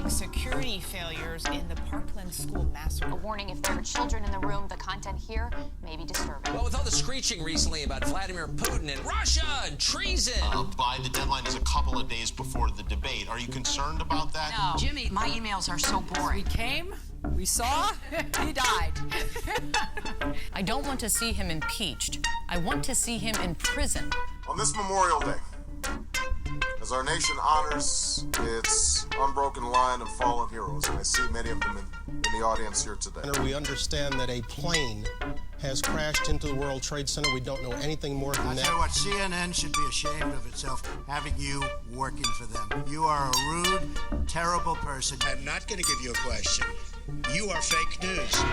citing security failures in the Parkland school massacre. A warning: if there are children in the room, the content here may be disturbing. Well, with all the screeching recently about Vladimir Putin and Russia and treason. By the deadline is a couple of days before the debate. Are you concerned about that? No. Jimmy, my emails are so boring. We came, we saw, he died. I don't want to see him impeached. I want to see him in prison. On this Memorial Day, as our nation honors its unbroken line of fallen heroes, and I see many of them in the audience here today. We understand that a plane has crashed into the World Trade Center. We don't know anything more than that. I tell you what, CNN should be ashamed of itself having you working for them. You are a rude, terrible person. I'm not going to give you a question. You are fake news.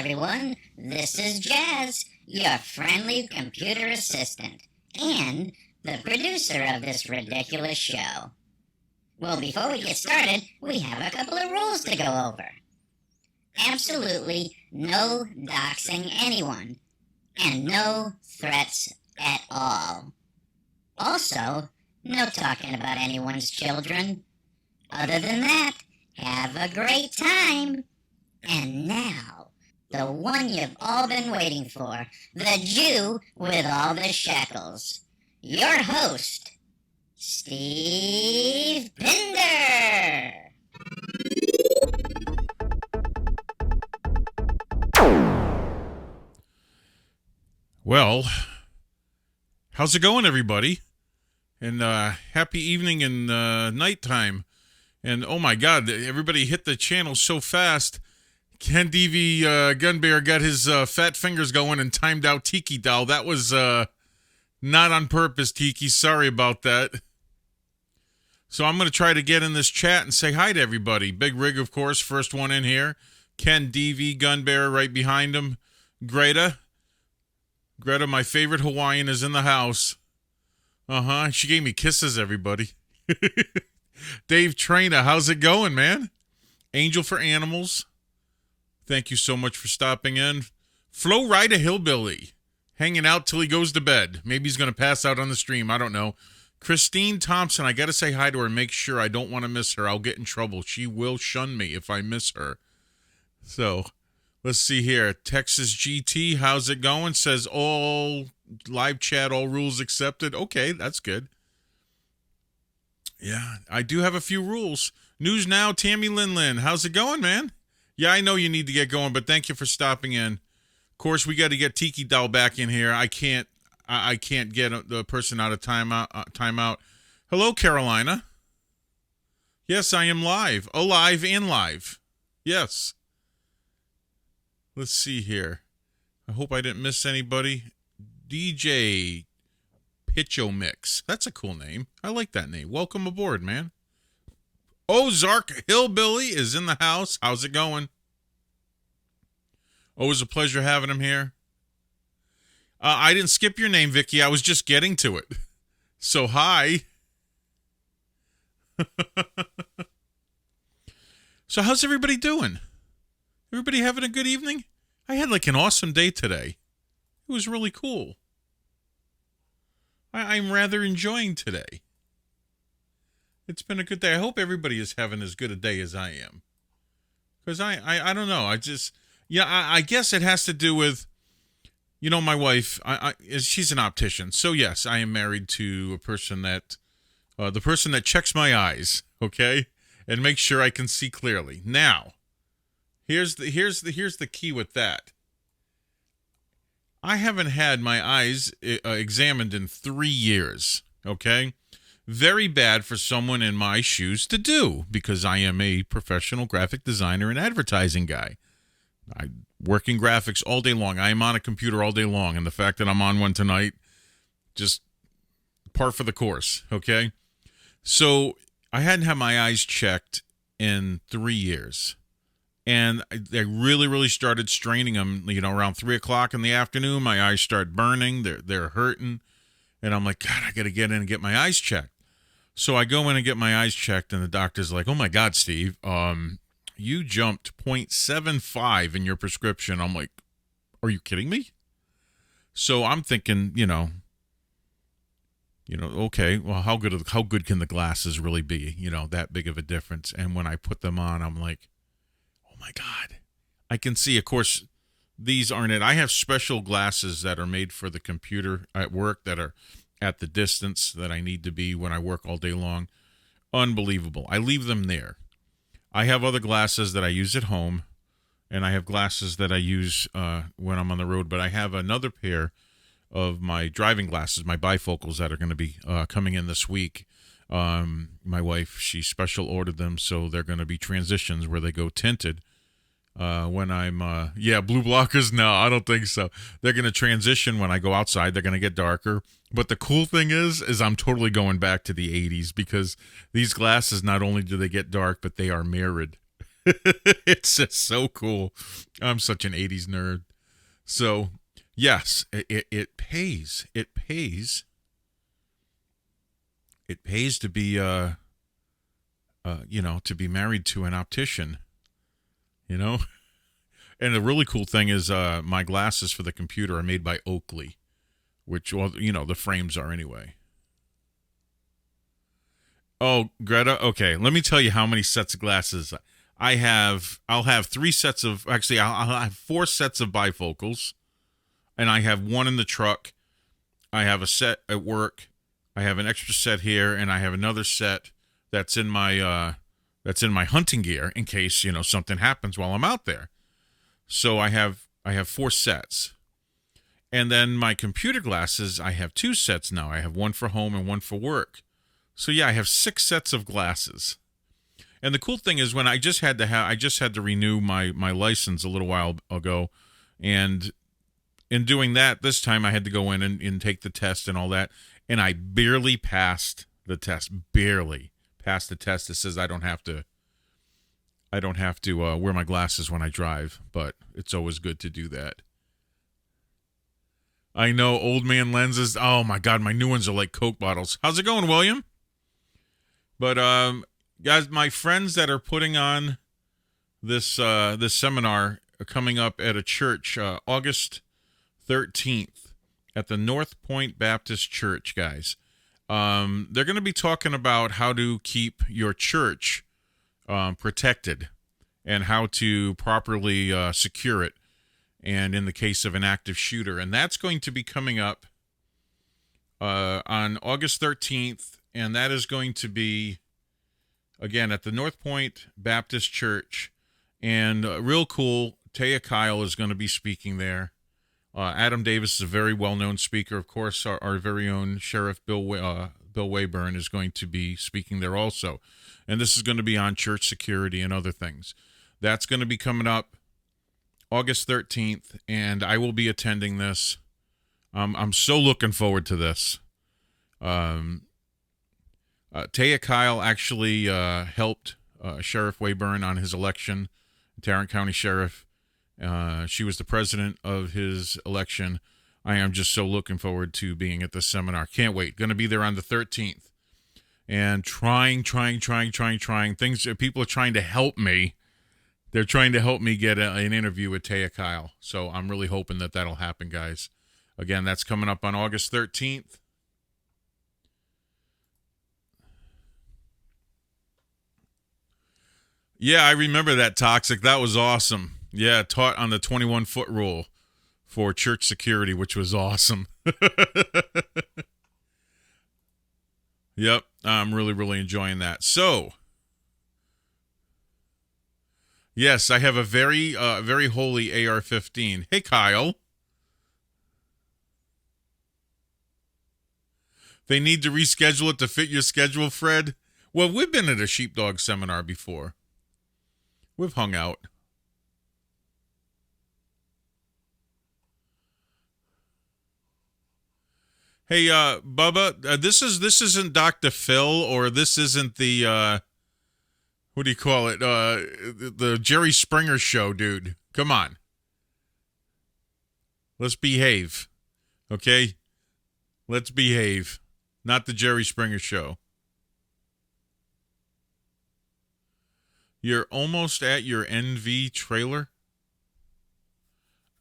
everyone, this is Jazz, your friendly computer assistant, and the producer of this ridiculous show. Well, before we get started, we have a couple of rules to go over. Absolutely no doxing anyone, and no threats at all. Also, no talking about anyone's children. Other than that, have a great time. And now, the one you've all been waiting for, the Jew with all the shekels. Your host, Steve Pinder. Well, how's it going, everybody? And happy evening and nighttime. And oh my God, everybody hit the channel so fast. Ken DV Gunbear got his fat fingers going and timed out Tiki Doll. That was not on purpose, Tiki. Sorry about that. So I'm going to try to get in this chat and say hi to everybody. Big Rig, of course, first one in here. Ken DV Gunbear right behind him. Greta, my favorite Hawaiian, is in the house. She gave me kisses, everybody. Dave Traina, how's it going, man? Angel for Animals, thank you so much for stopping in. Flo Rida Hillbilly, hanging out till he goes to bed. Maybe he's going to pass out on the stream. I don't know. Christine Thompson, I got to say hi to her and make sure I don't want to miss her. I'll get in trouble. She will shun me if I miss her. So, let's see here. Texas GT, how's it going? Says all live chat, all rules accepted. Okay, that's good. Yeah, I do have a few rules. News Now, Tammy Lin, how's it going, man? Yeah, I know you need to get going, but thank you for stopping in. Of course, we got to get Tiki Doll back in here. I can't get the person out of timeout. Hello, Carolina. Yes, I am live. Alive and live. Yes. Let's see here. I hope I didn't miss anybody. DJ Pitcho Mix. That's a cool name. I like that name. Welcome aboard, man. Ozark Hillbilly is in the house. How's it going? Always a pleasure having him here. I didn't skip your name, Vicky. I was just getting to it. So, hi. So, how's everybody doing? Everybody having a good evening? I had like an awesome day today. It was really cool. I'm rather enjoying today. It's been a good day. I hope everybody is having as good a day as I am. Because I don't know. I guess it has to do with, my wife, she's an optician. So, yes, I am married to a person that, the person that checks my eyes, okay? And makes sure I can see clearly. Now, here's the key with that. I haven't had my eyes examined in 3 years, okay? Very bad for someone in my shoes to do, because I am a professional graphic designer and advertising guy. I work in graphics all day long. I am on a computer all day long, and the fact that I'm on one tonight, just par for the course, okay? So I hadn't had my eyes checked in 3 years, and I really, really started straining them, around 3 o'clock in the afternoon. My eyes start burning. They're hurting, and I'm like, God, I got to get in and get my eyes checked. So I go in and get my eyes checked, and the doctor's like, oh, my God, Steve, you jumped 0.75 in your prescription. I'm like, are you kidding me? So I'm thinking, okay, well, how good can the glasses really be? That big of a difference. And when I put them on, I'm like, oh, my God. I can see, of course, these aren't it. I have special glasses that are made for the computer at work that are at the distance that I need to be when I work all day long. Unbelievable. I leave them there. I have other glasses that I use at home, and I have glasses that I use when I'm on the road, but I have another pair of my driving glasses, my bifocals, that are going to be coming in this week. My wife, she special ordered them, so they're going to be transitions where they go tinted. When I'm, blue blockers, no, I don't think so. They're going to transition when I go outside. They're going to get darker. But the cool thing is I'm totally going back to the 80s, because these glasses, not only do they get dark, but they are mirrored. It's just so cool. I'm such an 80s nerd. So, yes, it pays. It pays. It pays to be, to be married to an optician. And the really cool thing is my glasses for the computer are made by Oakley, which, well, the frames are anyway. Oh, Greta, okay, let me tell you how many sets of glasses I have. I'll have 3 sets of, actually, I'll have 4 sets of bifocals, and I have one in the truck. I have a set at work. I have an extra set here, and I have another set that's in my hunting gear in case, something happens while I'm out there. So I have 4 sets. And then my computer glasses, I have 2 sets now. I have one for home and one for work. So yeah, I have 6 sets of glasses. And the cool thing is, when I just had to renew my license a little while ago, and in doing that, this time I had to go in and take the test and all that, and I barely passed the test. Barely passed the test. It says I don't have to wear my glasses when I drive, but it's always good to do that. I know, old man lenses. Oh my God, my new ones are like Coke bottles. How's it going, William? But guys, my friends that are putting on this seminar are coming up at a church, August 13th at the North Point Baptist Church, guys. They're going to be talking about how to keep your church protected and how to properly secure it, and in the case of an active shooter. And that's going to be coming up on August 13th, and that is going to be, again, at the North Point Baptist Church. And real cool, Taya Kyle is going to be speaking there. Adam Davis is a very well-known speaker. Of course, our very own Sheriff Bill Wayburn is going to be speaking there also. And this is going to be on church security and other things. That's going to be coming up August 13th, and I will be attending this. I'm so looking forward to this. Taya Kyle actually helped Sheriff Wayburn on his election, Tarrant County Sheriff. She was the president of his election. I am just so looking forward to being at this seminar. Can't wait. Going to be there on the 13th. And trying. Things, people are trying to help me. They're trying to help me get an interview with Taya Kyle. So I'm really hoping that that'll happen, guys. Again, that's coming up on August 13th. Yeah, I remember that, Toxic. That was awesome. Yeah, taught on the 21-foot rule for church security, which was awesome. Yep, I'm really enjoying that. So, yes, I have a very holy AR-15. Hey, Kyle. They need to reschedule it to fit your schedule, Fred? Well, we've been at a sheepdog seminar before. We've hung out. Hey, Bubba, this isn't Dr. Phil, or this isn't the, what do you call it? The Jerry Springer show, dude. Come on. Let's behave. Okay? Let's behave. Not the Jerry Springer show. You're almost at your NV trailer?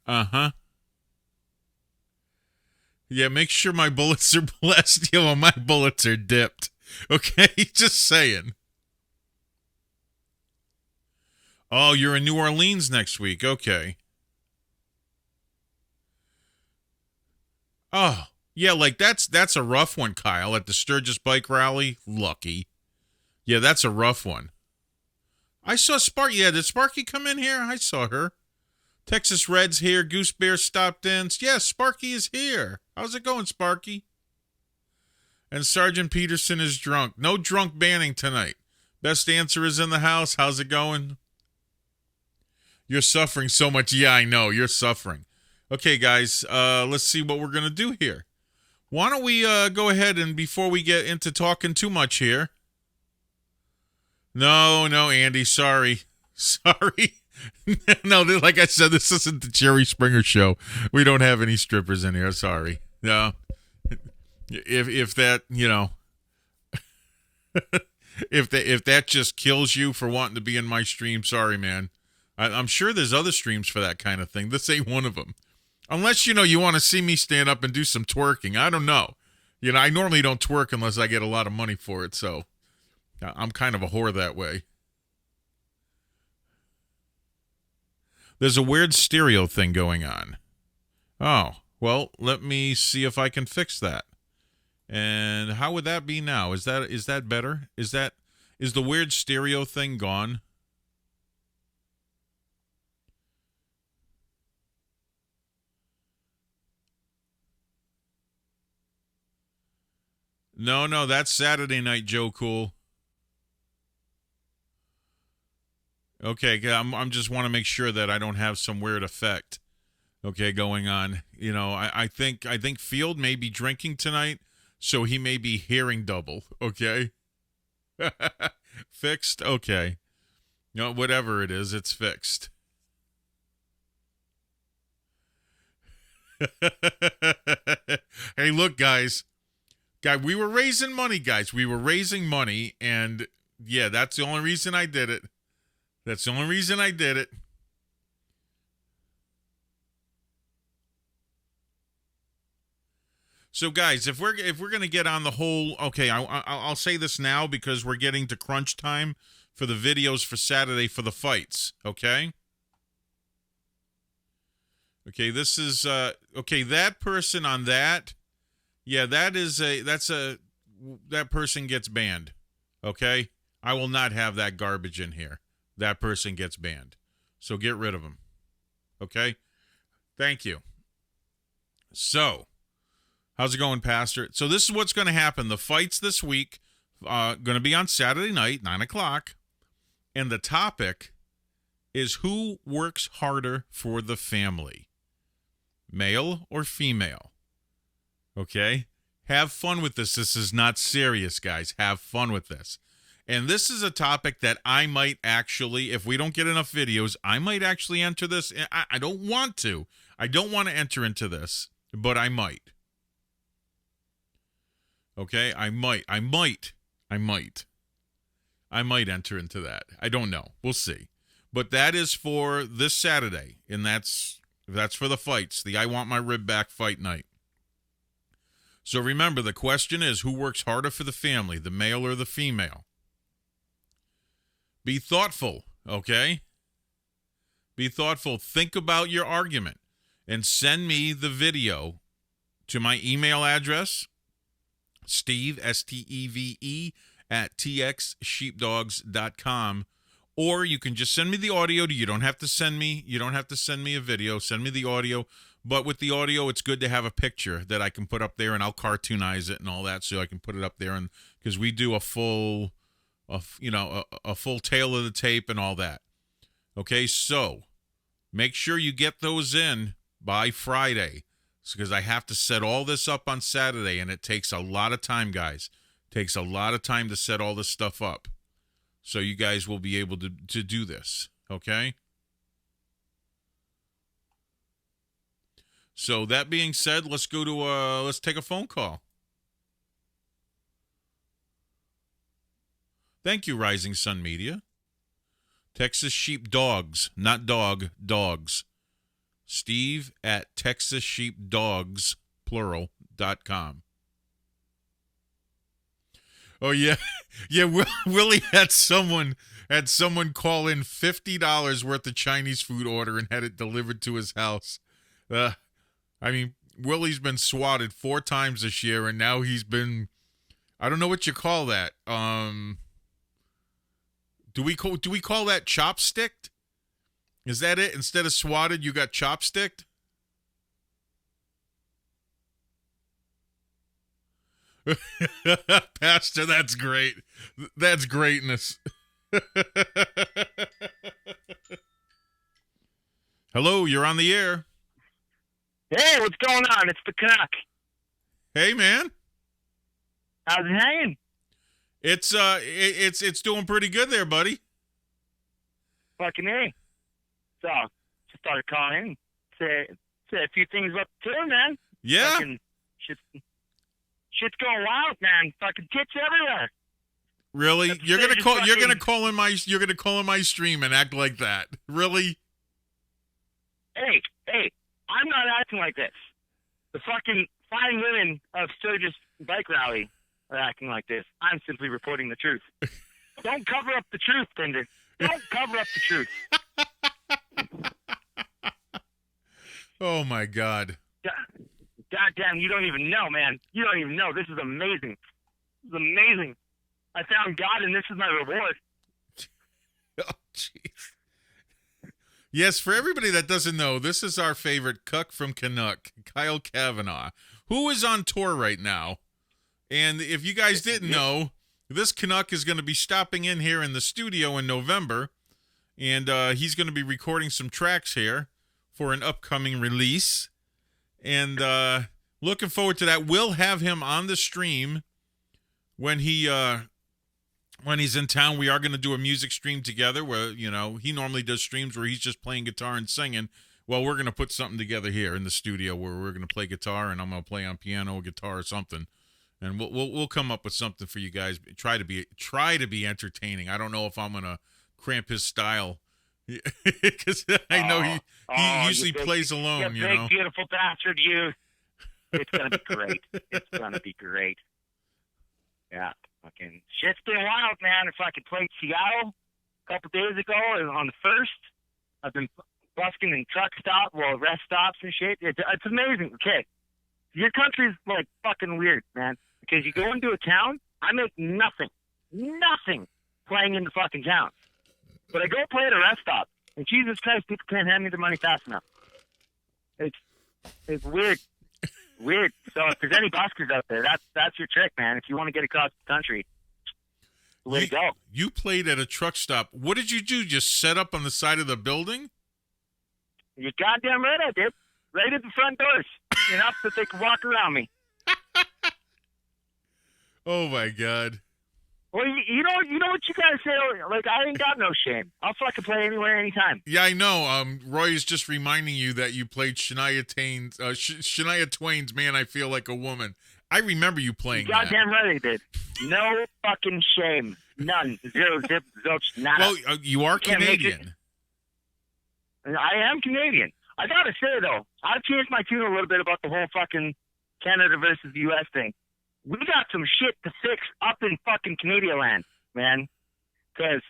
Uh-huh. Yeah, make sure my bullets are blessed. Yo, my bullets are dipped. Okay? Just saying. Oh, you're in New Orleans next week. Okay. Oh, yeah, like that's a rough one, Kyle. At the Sturgis Bike Rally. Lucky. Yeah, that's a rough one. I saw Sparky. Yeah, did Sparky come in here? I saw her. Texas Red's here. Goose Bear stopped in. Yeah, Sparky is here. How's it going, Sparky? And Sergeant Peterson is drunk. No drunk banning tonight. Best answer is in the house. How's it going? You're suffering so much. Yeah, I know. You're suffering. Okay, guys, let's see what we're going to do here. Why don't we go ahead and before we get into talking too much here. No, Andy, sorry. Sorry. No, like I said, this isn't the Jerry Springer show. We don't have any strippers in here. Sorry. No. If that, you know, if that just kills you for wanting to be in my stream, sorry, man. I'm sure there's other streams for that kind of thing. This ain't one of them. Unless, you know, you want to see me stand up and do some twerking. I don't know. You know, I normally don't twerk unless I get a lot of money for it, so I'm kind of a whore that way. There's a weird stereo thing going on. Oh, well, let me see if I can fix that. And how would that be now? Is that better? Is the weird stereo thing gone? No, that's Saturday night, Joe Cool. Okay, I'm just want to make sure that I don't have some weird effect, okay, going on. You know, I think Field may be drinking tonight, so he may be hearing double, okay? Fixed? Okay. No, whatever it is, it's fixed. Hey, look, guys. We were raising money, guys. We were raising money, and yeah, that's the only reason I did it. That's the only reason I did it. So, guys, if we're gonna get on the whole, okay, I'll say this now because we're getting to crunch time for the videos for Saturday for the fights. Okay. Okay, this is okay. That person on that, yeah, that person gets banned. Okay, I will not have that garbage in here. That person gets banned. So get rid of him. Okay? Thank you. So, how's it going, Pastor? So this is what's going to happen. The fights this week going to be on Saturday night, 9 o'clock. And the topic is who works harder for the family? Male or female? Okay? Have fun with this. This is not serious, guys. Have fun with this. And this is a topic that I might actually, if we don't get enough videos, I might actually enter this. I don't want to. I don't want to enter into this, but I might. Okay? I might enter into that. I don't know. We'll see. But that is for this Saturday, and that's for the fights, the I Want My Rib Back fight night. So remember, the question is, who works harder for the family, the male or the female? Be thoughtful, okay? Be thoughtful. Think about your argument and send me the video to my email address, Steve, S-T-E-V-E, at txsheepdogs.com. Or you can just send me the audio. You don't have to send me a video. Send me the audio. But with the audio, it's good to have a picture that I can put up there, and I'll cartoonize it and all that, so I can put it up there. And because we do a full tail of the tape and all that. Okay, so make sure you get those in by Friday, because I have to set all this up on Saturday, and it takes a lot of time, guys. It takes a lot of time to set all this stuff up. So you guys will be able to do this, okay? So that being said, let's go to let's take a phone call. Thank you, Rising Sun Media. Texas Sheep Dogs, not dog, dogs. Steve at TexasSheepDogs, plural.com. Oh yeah, yeah. Willie had someone call in $50 worth of Chinese food order and had it delivered to his house. I mean, Willie's been swatted 4 times this year, and now he's been, I don't know what you call that. Do we call that chopsticked? Is that it? Instead of swatted, you got chopsticked? Pastor, that's great. That's greatness. Hello, you're on the air. Hey, what's going on? It's the Canuck. Hey, man. How's it hanging? It's doing pretty good there, buddy. Fucking A. So, just started calling in. Say a few things about the tour, man. Yeah. Fucking shit's going wild, man. Fucking tits everywhere. Really? You're gonna call in my stream and act like that? Really? Hey, I'm not acting like this. The fucking fine women of Sturgis Bike Rally are acting like this. I'm simply reporting the truth. Don't cover up the truth, Pinder. Don't cover up the truth. Oh my God. Goddamn, you don't even know, man. You don't even know. This is amazing. This is amazing. I found God, and this is my reward. Oh, jeez. Yes, for everybody that doesn't know, this is our favorite cuck from Canuck, Kyle Kavanaugh, who is on tour right now. And if you guys didn't know, this Canuck is going to be stopping in here in the studio in November, and he's going to be recording some tracks here for an upcoming release. And looking forward to that. We'll have him on the stream when he's in town. We are going to do a music stream together where, he normally does streams where he's just playing guitar and singing. Well, we're going to put something together here in the studio where we're going to play guitar, and I'm going to play on piano or guitar or something. And we'll come up with something for you guys. Try to be entertaining. I don't know if I'm going to cramp his style because I know he usually plays alone, you big, beautiful bastard, you. It's going to be great. It's going to be great. Yeah. Fucking shit's been wild, man. If I could play Seattle a couple days ago on the 1st, I've been busking in rest stops and shit. It's amazing. Okay. Your country's like fucking weird, man. Because you go into a town, I make nothing playing in the fucking town. But I go play at a rest stop, and Jesus Christ, people can't hand me the money fast enough. It's weird. Weird. So if there's any buskers out there, that's your trick, man. If you want to get across the country, the way to go. You played at a truck stop. What did you do? Just set up on the side of the building? You're goddamn right I did. Right at the front doors. Enough that they could walk around me. Oh, my God. Well, you know what you gotta say. Like, I ain't got no shame. I'll fucking play anywhere, anytime. Yeah, I know. Roy is just reminding you that you played Shania Twain's "Man, I Feel Like a Woman." I remember you playing that. Goddamn right I did. No fucking shame. None. Zero, zip, zilch, nada. Well, you are Canadian. I am Canadian. I gotta say, though, I've changed my tune a little bit about the whole fucking Canada versus the U.S. thing. We got some shit to fix up in fucking Canadian land, man. Because,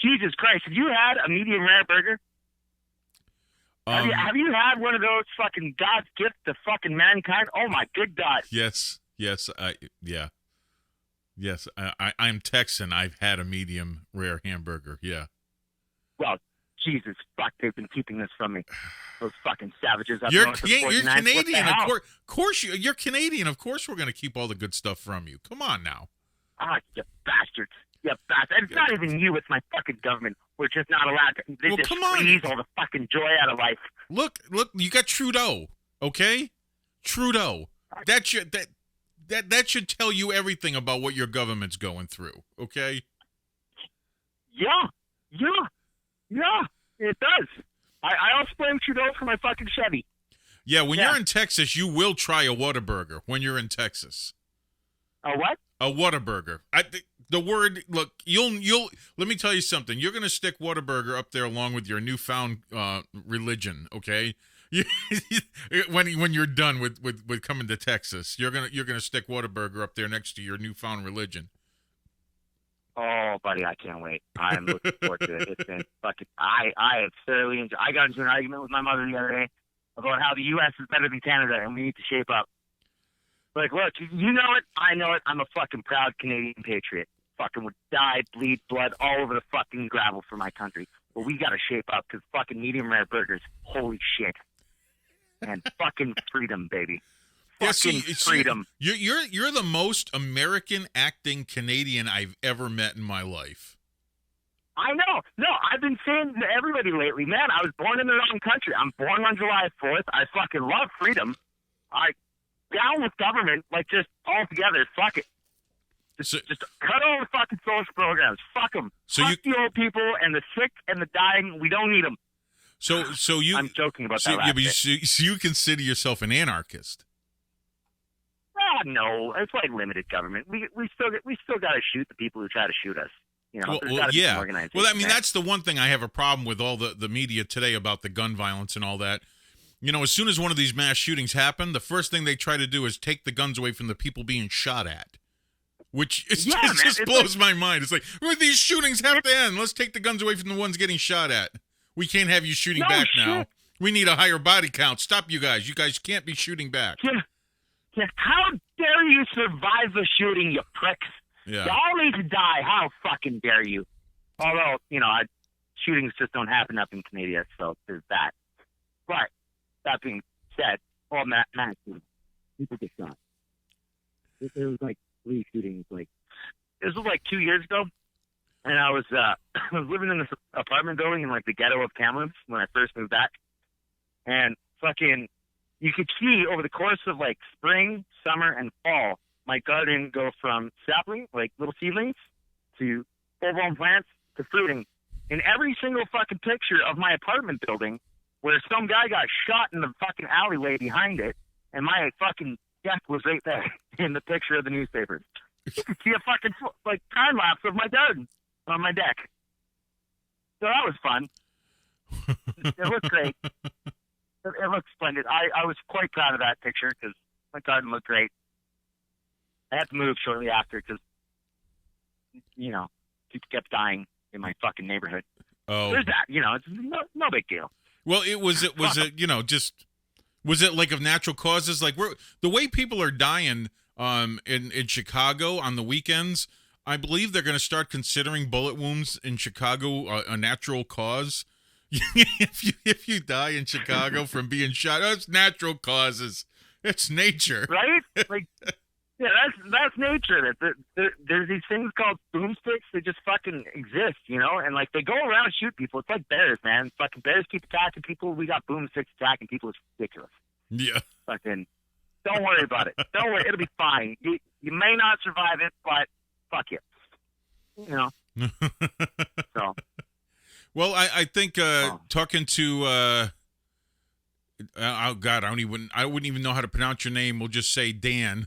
Jesus Christ, have you had a medium rare burger? Have you had one of those fucking God's gift to fucking mankind? Oh, my good God. Yes. I'm Texan. I've had a medium rare hamburger. Yeah. Well, Jesus, fuck, they've been keeping this from me. Those fucking savages. You're Canadian. Of course you're Canadian. Of course we're going to keep all the good stuff from you. Come on now. Ah, you bastards. You bastards. It's not even you. It's my fucking government. We're just not allowed to. They just squeeze all the fucking joy out of life. Look, you got Trudeau, okay? Trudeau. That should tell you everything about what your government's going through, okay? Yeah, it does. I also blame Trudeau for my fucking Chevy. Yeah, when you're in Texas, you will try a Whataburger when you're in Texas. A what? A Whataburger. The word, look, you'll let me tell you something. You're going to stick Whataburger up there along with your newfound religion, okay? When you're done with coming to Texas, you're gonna stick Whataburger up there next to your newfound religion. Oh, buddy, I can't wait. I'm looking forward to it. It's been fucking. I have thoroughly enjoyed. I got into an argument with my mother the other day about how the U.S. is better than Canada, and we need to shape up. Like, look, you know it. I know it. I'm a fucking proud Canadian patriot. Fucking would die, bleed blood all over the fucking gravel for my country. But we got to shape up because fucking medium rare burgers. Holy shit. And fucking freedom, baby. Fucking freedom. You're the most American acting Canadian I've ever met in my life. I know. No, I've been saying to everybody lately, man, I was born in the wrong country. I'm born on July 4th. I fucking love freedom. I down with government, like just all together. Fuck it. Just cut all the fucking social programs. Fuck them. Fuck the old people and the sick and the dying. We don't need them. So I'm joking about that. So you consider yourself an anarchist? No, it's like limited government. We still got to shoot the people who try to shoot us. You know, Well, I mean, that's the one thing I have a problem with all the media today about the gun violence and all that. You know, as soon as one of these mass shootings happen, the first thing they try to do is take the guns away from the people being shot at. Which just blows my mind. It's like, these shootings have to end. Let's take the guns away from the ones getting shot at. We can't have you shooting back now. We need a higher body count. Stop, you guys. You guys can't be shooting back. Yeah. How dare you survive the shooting, you pricks? Yeah. Y'all need to die. How fucking dare you? Although, you know, shootings just don't happen up in Canada, so there's that. But, that being said, all mass people get shot. There was like 3 shootings. This was like 2 years ago, and I was living in this apartment building in like the ghetto of Kamloops when I first moved back, and fucking, you could see over the course of like spring, summer, and fall, my garden go from sapling, like little seedlings, to full-blown plants to fruiting. In every single fucking picture of my apartment building, where some guy got shot in the fucking alleyway behind it, and my fucking deck was right there in the picture of the newspapers. You could see a fucking like time lapse of my garden on my deck. So that was fun. It looked great. It looked splendid. I was quite proud of that picture because my garden looked great. I had to move shortly after because, you know, people kept dying in my fucking neighborhood. Oh, there's that. You know, it's no big deal. Well, was it like of natural causes? Like the way people are dying in Chicago on the weekends, I believe they're going to start considering bullet wounds in Chicago a natural cause. if you die in Chicago from being shot, it's natural causes. It's nature, right? Like, yeah, that's nature. There's these things called boomsticks that just fucking exist, you know, and like they go around and shoot people. It's like bears, man. Fucking bears keep attacking people. We got boomsticks attacking people. It's ridiculous. Yeah. Fucking, don't worry about it. Don't worry, it'll be fine. You may not survive it, but fuck it. you know. So. Well, I think talking to oh God, I wouldn't even know how to pronounce your name. We'll just say Dan.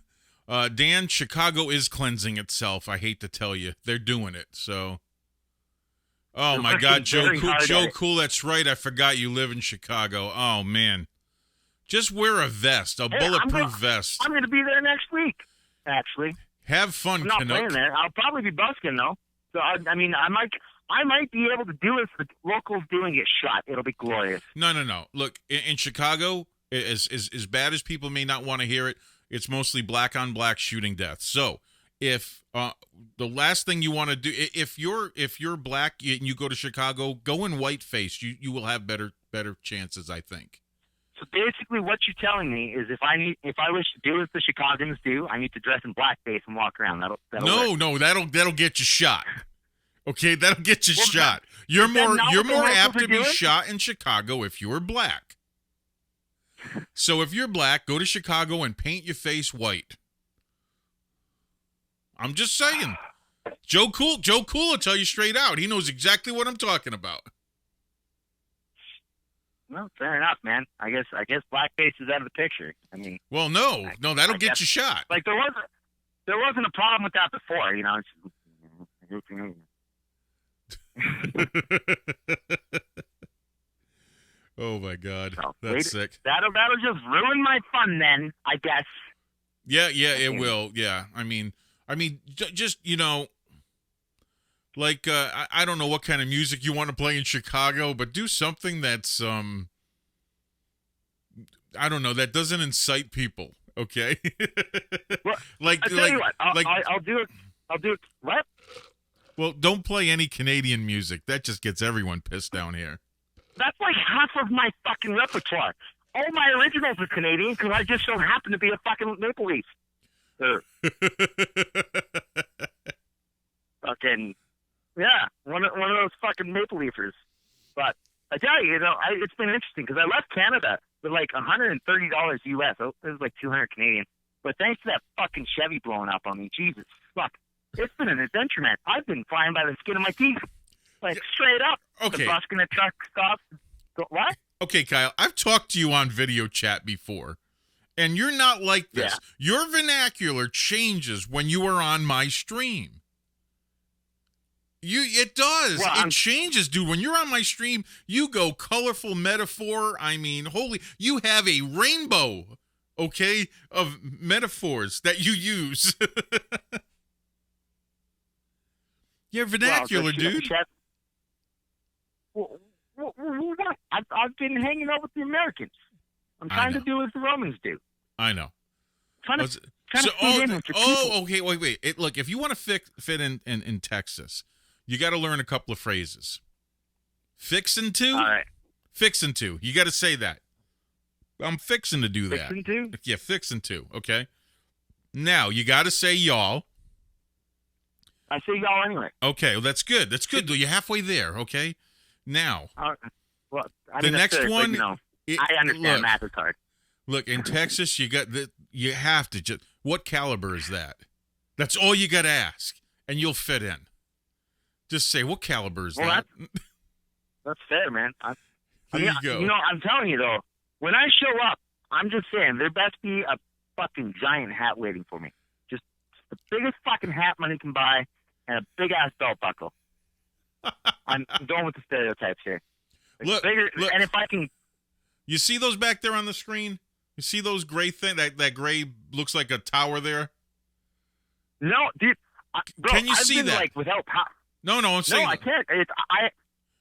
Dan, Chicago is cleansing itself. I hate to tell you, they're doing it. So, oh my God, Joe Cool, that's right. I forgot you live in Chicago. Oh man, just wear a vest, bulletproof vest. I'm going to be there next week. Actually, have fun. I'm not Canuck. playing there. I'll probably be busking though. So I mean, I might be able to do it if the locals doing get shot. It'll be glorious. No. Look, in Chicago, as bad as people may not want to hear it, it's mostly black on black shooting deaths. So if the last thing you want to do, if you're black and you go to Chicago, go in whiteface. You will have better chances, I think. So basically, what you're telling me is if I wish to do as the Chicagoans do, I need to dress in blackface and walk around. That'll work. That'll get you shot. Okay, that'll get you shot. You're more apt to be shot in Chicago if you're black. So if you're black, go to Chicago and paint your face white. I'm just saying. Joe Cool will tell you straight out. He knows exactly what I'm talking about. Well, fair enough, man. I guess blackface is out of the picture. I mean, well, no, that'll get you shot. Like there wasn't a problem with that before, you know. Oh my God, so, that's sick. That'll just ruin my fun, then, I guess. Yeah, it will. Yeah, I mean, just like I don't know what kind of music you want to play in Chicago, but do something that's I don't know, that doesn't incite people. Okay. Well, I'll tell you what. I'll do it. What? Well, don't play any Canadian music. That just gets everyone pissed down here. That's like half of my fucking repertoire. All my originals are Canadian because I just don't happen to be a fucking Maple Leaf. Fucking, yeah, one of those fucking Maple Leafers. But I tell you, it's been interesting because I left Canada with like $130 US. So it was like 200 Canadian. But thanks to that fucking Chevy blowing up on me, Jesus fuck. It's been an adventure, man. I've been flying by the skin of my teeth. Like, straight up. Okay. The bus gonna truck stop. What? Okay, Kyle, I've talked to you on video chat before, and you're not like this. Yeah. Your vernacular changes when you are on my stream. It does. Well, it changes, dude. When you're on my stream, you go colorful metaphor. I mean, you have a rainbow, okay, of metaphors that you use. You're vernacular, dude. I've been hanging out with the Americans. I'm trying to do as the Romans do. I know. Trying to fit in with your people. Okay, wait. Look, if you want to fit in Texas, you got to learn a couple of phrases. Fixin' to? All right. Fixin' to. You got to say that. I'm fixing to do that. Fixin' to? Yeah, fixin' to. Okay. Now, you got to say y'all. I say y'all anyway. Okay, well, that's good. That's good. You're halfway there, okay? Now, well, the next one, I understand math is hard. Look, in Texas, you have to just, what caliber is that? That's all you got to ask, and you'll fit in. Just say, what caliber is that? That's fair, man. There you go. You know, I'm telling you, though, when I show up, I'm just saying, there best be a fucking giant hat waiting for me. Just the biggest fucking hat money can buy, and a big-ass belt buckle. I'm going with the stereotypes here. Look, and if I can... You see those back there on the screen? You see those gray thing? That gray looks like a tower there? No, dude. Bro, can you see been, that? Like, without power. No, I'm saying... No, I can't.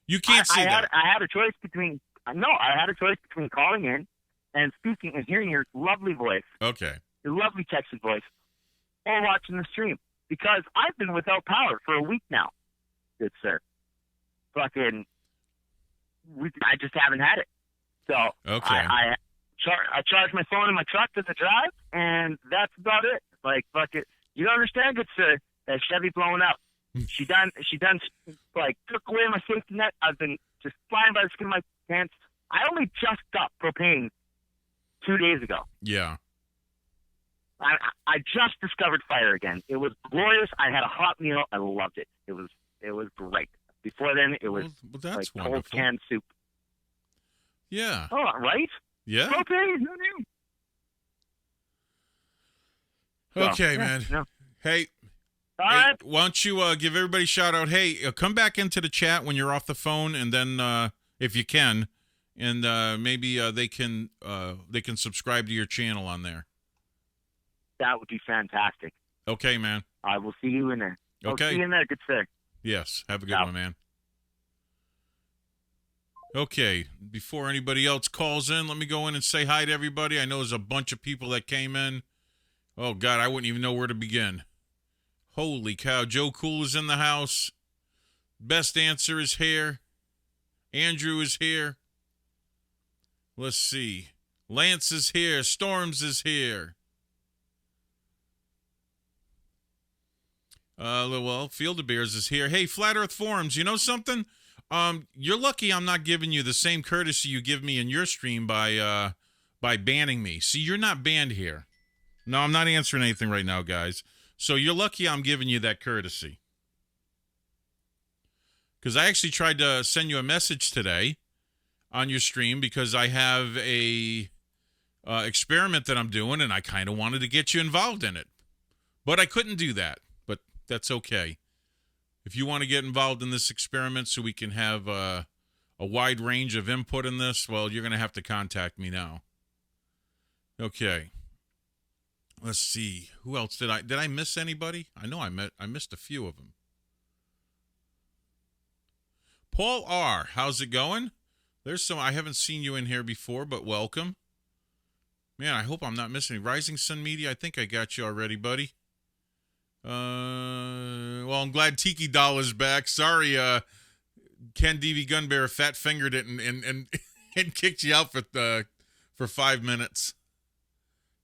You can't see that. I had a choice between... No, I had a choice between calling in and speaking and hearing your lovely voice. Okay. Your lovely Texas voice. Or watching the stream. Because I've been without power for a week now. Good sir. Fucking... I just haven't had it. So okay. I charge my phone in my truck to the drive, and that's about it. Like, fuck it. You don't understand, good sir, that Chevy blowing up. She done, like, took away my safety net. I've been just flying by the skin of my pants. I only just got propane 2 days ago. Yeah. I just discovered fire again. It was glorious. I had a hot meal. I loved it. It was great. Before then, it was well, that's like wonderful. cold canned soup. Yeah. Oh, right? Yeah. Okay. No. Okay, So, man. no. Hey, All right. why don't you give everybody a shout out? Hey, come back into the chat when you're off the phone, and then if you can, and maybe they can subscribe to your channel on there. That would be fantastic. Okay, man. I will see you in there. Okay. I'll see you in there. Good sir. Yes. Have a good one, man. Okay. Before anybody else calls in, let me go in and say hi to everybody. I know there's a bunch of people that came in. Oh, God, I wouldn't even know where to begin. Holy cow. Joe Cool is in the house. Best Answer is here. Andrew is here. Let's see. Lance is here. Storms is here. Well, Field of Bears is here. Hey, Flat Earth Forums, you know something? You're lucky I'm not giving you the same courtesy you give me in your stream by banning me. See, you're not banned here. No, I'm not answering anything right now, guys. So you're lucky I'm giving you that courtesy. Because I actually tried to send you a message today on your stream because I have a experiment that I'm doing, and I kind of wanted to get you involved in it. But I couldn't do that. But that's okay. If you want to get involved in this experiment so we can have a wide range of input in this, well, you're going to have to contact me now. Okay. Let's see. Who else did I miss anybody? I know I missed a few of them. Paul R., how's it going? There's some, I haven't seen you in here before, but welcome. Man, I hope I'm not missing any. Rising Sun Media, I think I got you already, buddy. Well, I'm glad Tiki Doll is back. Sorry, Ken DV Gunbearer fat fingered it and kicked you out for 5 minutes.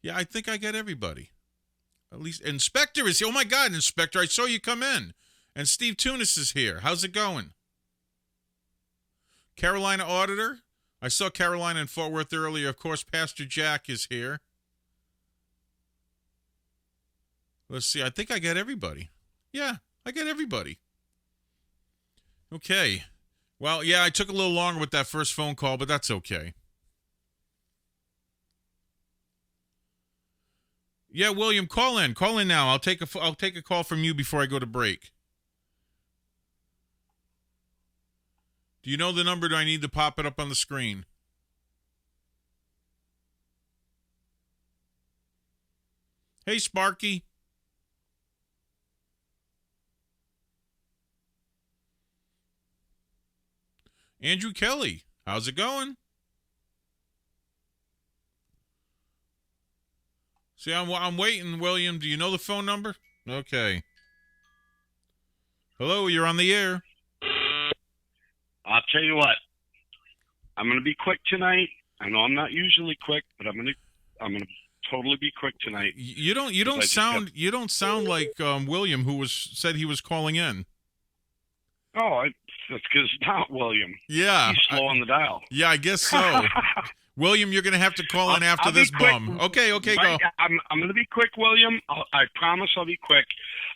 Yeah, I think I got everybody. At least Inspector is here. Oh my God, Inspector, I saw you come in. And Steve Tunis is here. How's it going? Carolina Auditor. I saw Carolina in Fort Worth earlier. Of course, Pastor Jack is here. Let's see. I think I got everybody. Yeah, I got everybody. Okay. Well, yeah, I took a little longer with that first phone call, but that's okay. Yeah, William, call in. Call in now. I'll take a call from you before I go to break. Do you know the number? Do I need to pop it up on the screen? Hey, Sparky. Andrew Kelly, how's it going? See, I'm waiting, William. Do you know the phone number? Okay. Hello, you're on the air. I'll tell you what. I'm going to be quick tonight. I know I'm not usually quick, but I'm going to totally be quick tonight. You don't sound like William, who said he was calling in. Oh, that's because it's not William. Yeah, he's slow on the dial. Yeah, I guess so. William, you're going to have to call in after this bum. Okay, right, go. I'm going to be quick, William. I promise I'll be quick.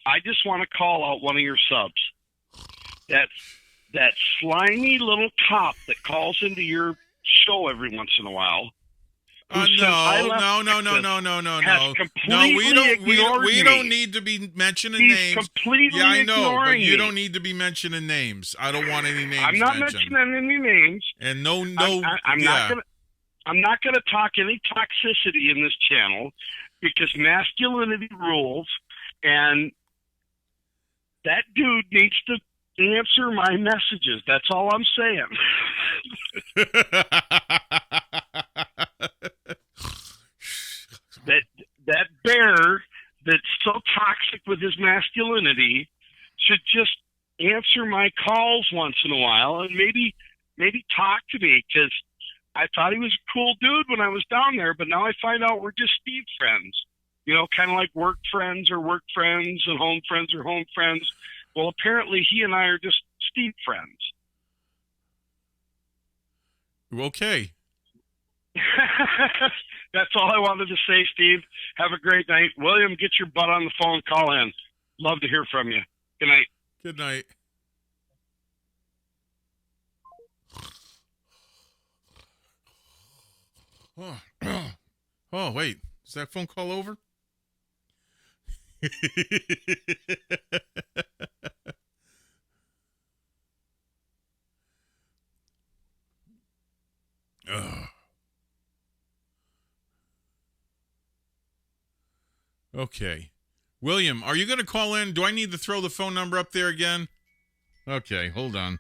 I just want to call out one of your subs. That slimy little top that calls into your show every once in a while. No. We don't need to be mentioning names. Completely I know, but you me. don't need to be mentioning names. I don't want any names. I'm not mentioned. mentioning any names. And I'm not gonna talk any toxicity in this channel because masculinity rules, and that dude needs to answer my messages. That's all I'm saying. that bear that's so toxic with his masculinity should just answer my calls once in a while and maybe talk to me, because I thought he was a cool dude when I was down there, but now I find out we're just Steve friends. You know, kind of like work friends are work friends and home friends are home friends. Well, apparently he and I are just Steve friends. Okay. That's all I wanted to say, Steve. Have a great night. William, get your butt on the phone. Call in. Love to hear from you. Good night. Good night. Oh, wait. Is that phone call over? Okay. William, are you going to call in? Do I need to throw the phone number up there again? Okay, hold on.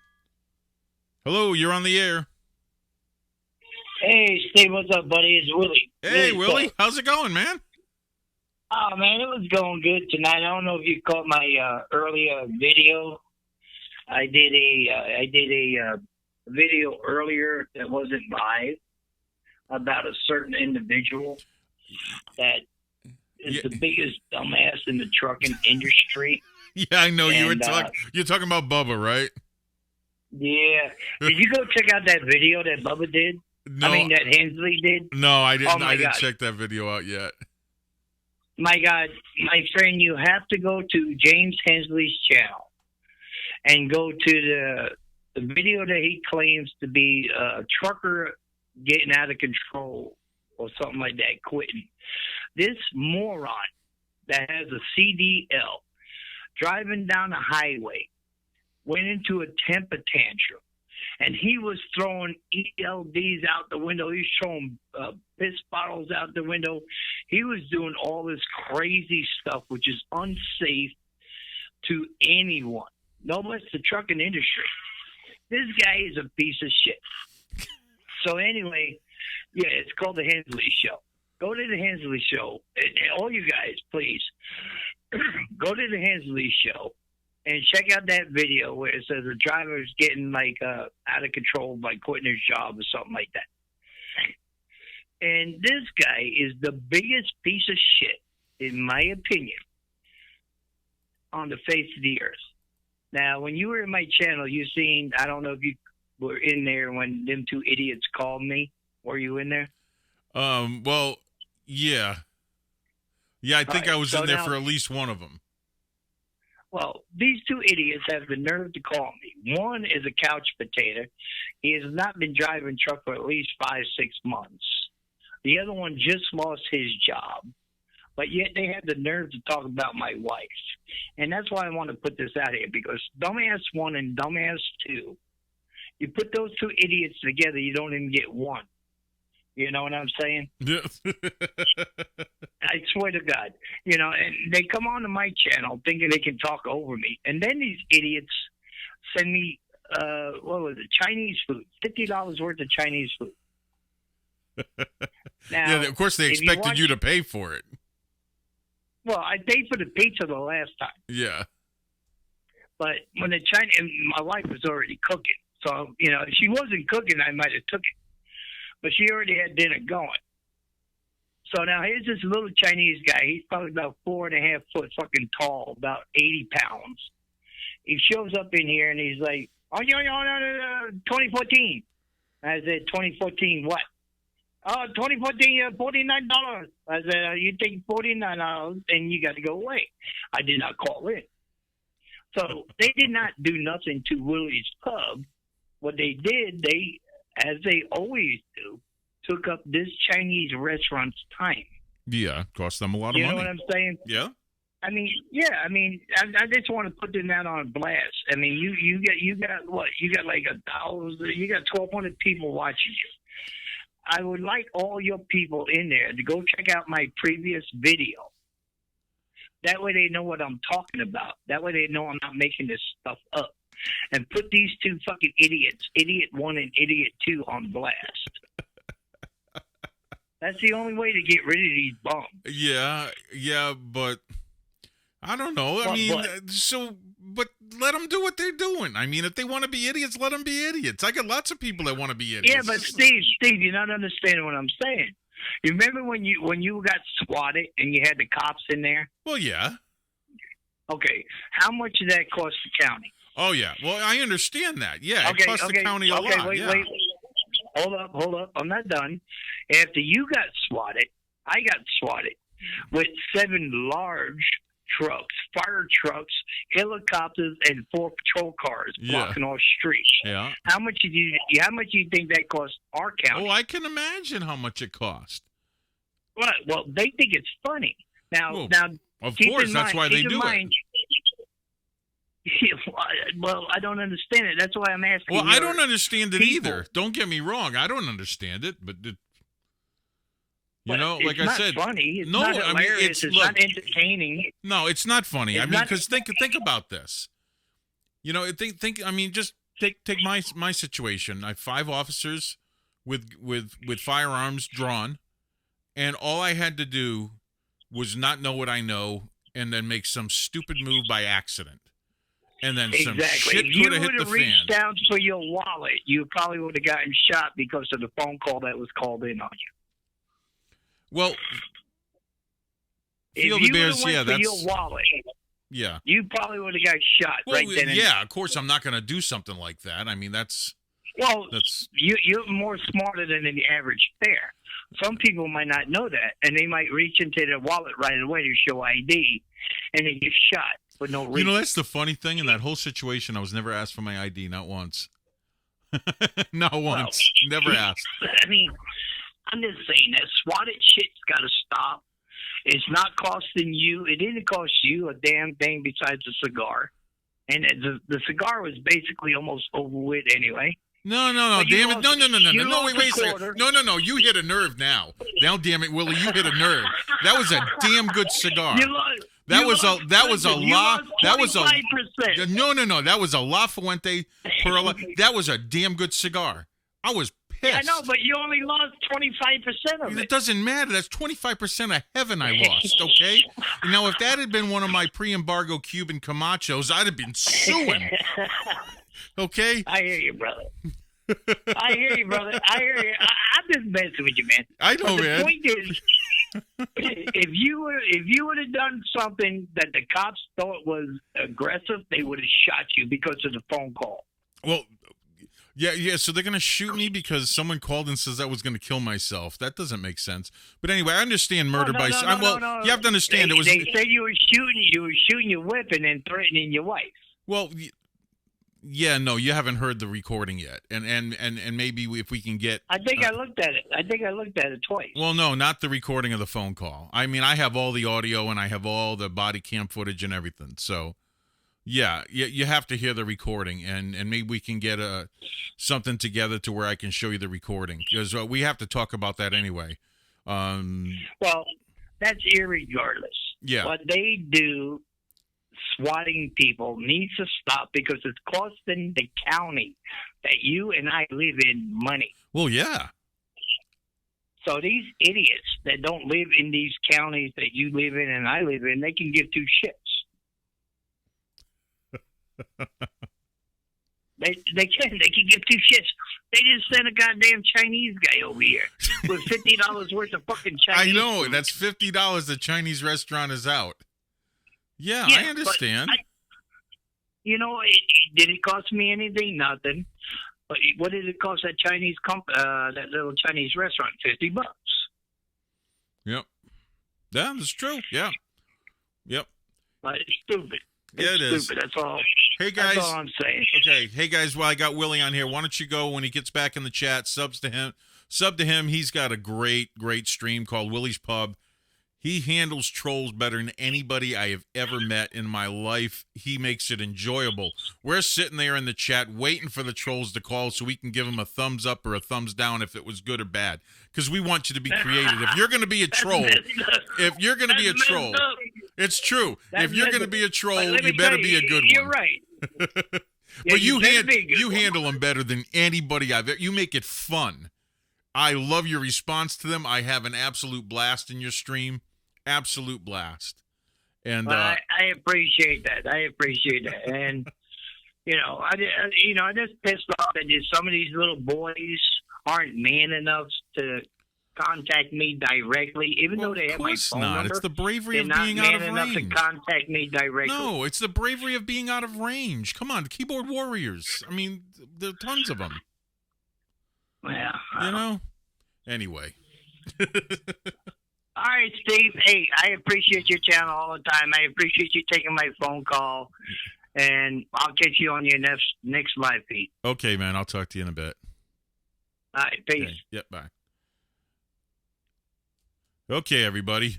Hello, you're on the air. Hey, Steve, what's up, buddy? It's Willie. Hey, Willie. How's it going, man? Oh, man, it was going good tonight. I don't know if you caught my earlier video. I did a video earlier that wasn't live about a certain individual that is the biggest dumbass in the trucking industry. Yeah, I know. You're talking about Bubba, right? Yeah. Did you go check out that video that Bubba did? No, I mean, that Hensley did? No, I didn't. Oh, I didn't check that video out yet. My God, my friend, you have to go to James Hensley's channel and go to the video that he claims to be a trucker getting out of control or something like that, quitting. This moron that has a CDL driving down the highway went into a temper tantrum, and he was throwing ELDs out the window. He was throwing piss bottles out the window. He was doing all this crazy stuff, which is unsafe to anyone, no less the trucking industry. This guy is a piece of shit. So anyway, yeah, it's called The Hensley Show. Go to The Hensley Show. And all you guys, please, go to The Hensley Show and check out that video where it says the driver's getting out of control by quitting his job or something like that. And this guy is the biggest piece of shit, in my opinion, on the face of the earth. Now, when you were in my channel, you seen, I don't know if you were in there when them two idiots called me. Were you in there? Well, yeah. Yeah, I think Right, I was so in there now- for at least one of them. Well, these two idiots have the nerve to call me. One is a couch potato. He has not been driving truck for at least 5-6 months. The other one just lost his job. But yet they have the nerve to talk about my wife. And that's why I want to put this out here, because dumbass 1 and dumbass 2, you put those two idiots together, you don't even get one. You know what I'm saying? Yeah. I swear to God. You know, and they come onto my channel thinking they can talk over me. And then these idiots send me, what was it, Chinese food. $50 worth of Chinese food. Now, yeah, of course they expected you to pay for it. Well, I paid for the pizza the last time. Yeah. But when the Chinese, and my wife was already cooking. So, you know, if she wasn't cooking, I might have took it. But she already had dinner going. So now here's this little Chinese guy. He's probably about 4.5 foot fucking tall, about 80 pounds. He shows up in here and he's like, oh, 2014. I said, 2014 what? Oh, 2014, $49. I said, you take $49 and you got to go away. I did not call in. So they did not do nothing to Willie's Pub. What they did, they, as they always do, took up this Chinese restaurant's time. Yeah, cost them a lot of You money. know what I'm saying? Yeah. I mean, yeah. I mean, I just want to put them out on blast. I mean, you got what? You got like 1,000. You got 1,200 people watching you. I would like all your people in there to go check out my previous video. That way they know what I'm talking about. That way they know I'm not making this stuff up. And put these two fucking idiots, Idiot 1 and Idiot 2, on blast. That's the only way to get rid of these bums. Yeah, but I don't know. I mean, but let them do what they're doing. I mean, if they want to be idiots, let them be idiots. I got lots of people that want to be idiots. Yeah, but Steve, you're not understanding what I'm saying. You remember when you got swatted and you had the cops in there? Well, yeah. Okay, how much did that cost the county? Oh, yeah. Well, I understand that. Yeah, Okay, it costs the county a lot. Wait. hold up. I'm not done. After you got swatted, I got swatted with 7 large trucks, fire trucks, helicopters, and 4 patrol cars blocking our streets. Yeah. How much do you think that cost our county? Oh, I can imagine how much it cost. Well, they think it's funny. Now, of keep course, in that's mind, why they keep in do mind, Well, I don't understand it. That's why I'm asking. Well, I don't understand it people. either. Don't get me wrong. I don't understand it, but you But know, it's like I not said, funny. It's no, not I mean, hilarious. It's look, not entertaining. No, it's not funny. It's I mean, not- because think about this. You know, think. I mean, just take my situation. I have 5 officers with firearms drawn, and all I had to do was not know what I know, and then make some stupid move by accident, and then some Exactly. shit If you could have would hit the have fan. reached out for your wallet, you probably would have gotten shot because of the phone call that was called in on you. Well, If Field you of Bears, would've went yeah, for that's your wallet, yeah. you probably would have got shot Well, right then. yeah, of course, I'm not going to do something like that. I mean, that's You're more smarter than the average fare. Some people might not know that, and they might reach into their wallet right away to show ID, and they get shot for no reason. You know, that's the funny thing in that whole situation. I was never asked for my ID, not once. Not once. Never asked. I mean, I'm just saying that swatted shit's got to stop. It's not costing you. It didn't cost you a damn thing besides a cigar, and the cigar was basically almost over with anyway. No, But you damn it. lost- No, you wait lost a a second. quarter. No, you hit a nerve now. Now, damn it, Willie, you hit a nerve. That was a damn good cigar. You lost- That you was lost- that was a listen, you La. lost That was a 25%. no. That was a La Fuente Perla. That was a damn good cigar. I was pissed. I know, but you only lost 25% of It it. doesn't matter. That's 25% of heaven I lost, okay? Now, if that had been one of my pre-embargo Cuban Camachos, I'd have been suing. Okay? I hear you, brother. I hear you, brother. I hear you. I'm just messing with you, man. I know, But man. The point is, if you would have done something that the cops thought was aggressive, they would have shot you because of the phone call. Well, yeah. So they're gonna shoot me because someone called and says I was gonna kill myself. That doesn't make sense. But anyway, I understand murder by. No. You have to understand it was. They said you were shooting your whip and then threatening your wife. Well, yeah, no, you haven't heard the recording yet, and maybe if we can get. I think I looked at it. I think I looked at it twice. Well, no, not the recording of the phone call. I mean, I have all the audio and I have all the body cam footage and everything. So, yeah, you have to hear the recording, and maybe we can get something together to where I can show you the recording, because we have to talk about that anyway. Well, that's irregardless. Yeah. What they do, swatting people, needs to stop because it's costing the county that you and I live in money. Well, yeah. So these idiots that don't live in these counties that you live in and I live in, they can give 2 shits. They can give 2 shits. They just sent a goddamn Chinese guy over here with $50 worth of fucking Chinese. I know food. that's $50. The Chinese restaurant is out. Yeah, Yeah, I understand. Did it cost me anything? Nothing. But what did it cost that Chinese that little Chinese restaurant? $50. Yep. Yeah, that's true. Yeah. Yep. But it's stupid. Yeah, it is. Stupid. That's all. Hey guys. That's all I'm saying. Okay. Hey guys. Well, I got Willie on here. Why don't you go when he gets back in the chat? Sub to him. He's got a great stream called Willie's Pub. He handles trolls better than anybody I have ever met in my life. He makes it enjoyable. We're sitting there in the chat waiting for the trolls to call so we can give them a thumbs up or a thumbs down if it was good or bad. Because we want you to be creative. If you're going to be a troll, it's true. If you're going to be a troll, you better be a good one. You're right. But you handle them better than anybody I've ever. You make it fun. I love your response to them. I have an absolute blast in your stream. Absolute blast. And I appreciate that. And I just pissed off that just some of these little boys aren't man enough to contact me directly, even though they have my phone number. It's the bravery They're of not being out of man enough range. to contact me directly. No, it's the bravery of being out of range. Come on, keyboard warriors. I mean, there are tons of them. Yeah. You know? Anyway. All right, Steve. Hey, I appreciate your channel all the time. I appreciate you taking my phone call, and I'll catch you on your next live feed. Okay, man. I'll talk to you in a bit. All right, peace. Okay. Yep, bye. Okay, everybody.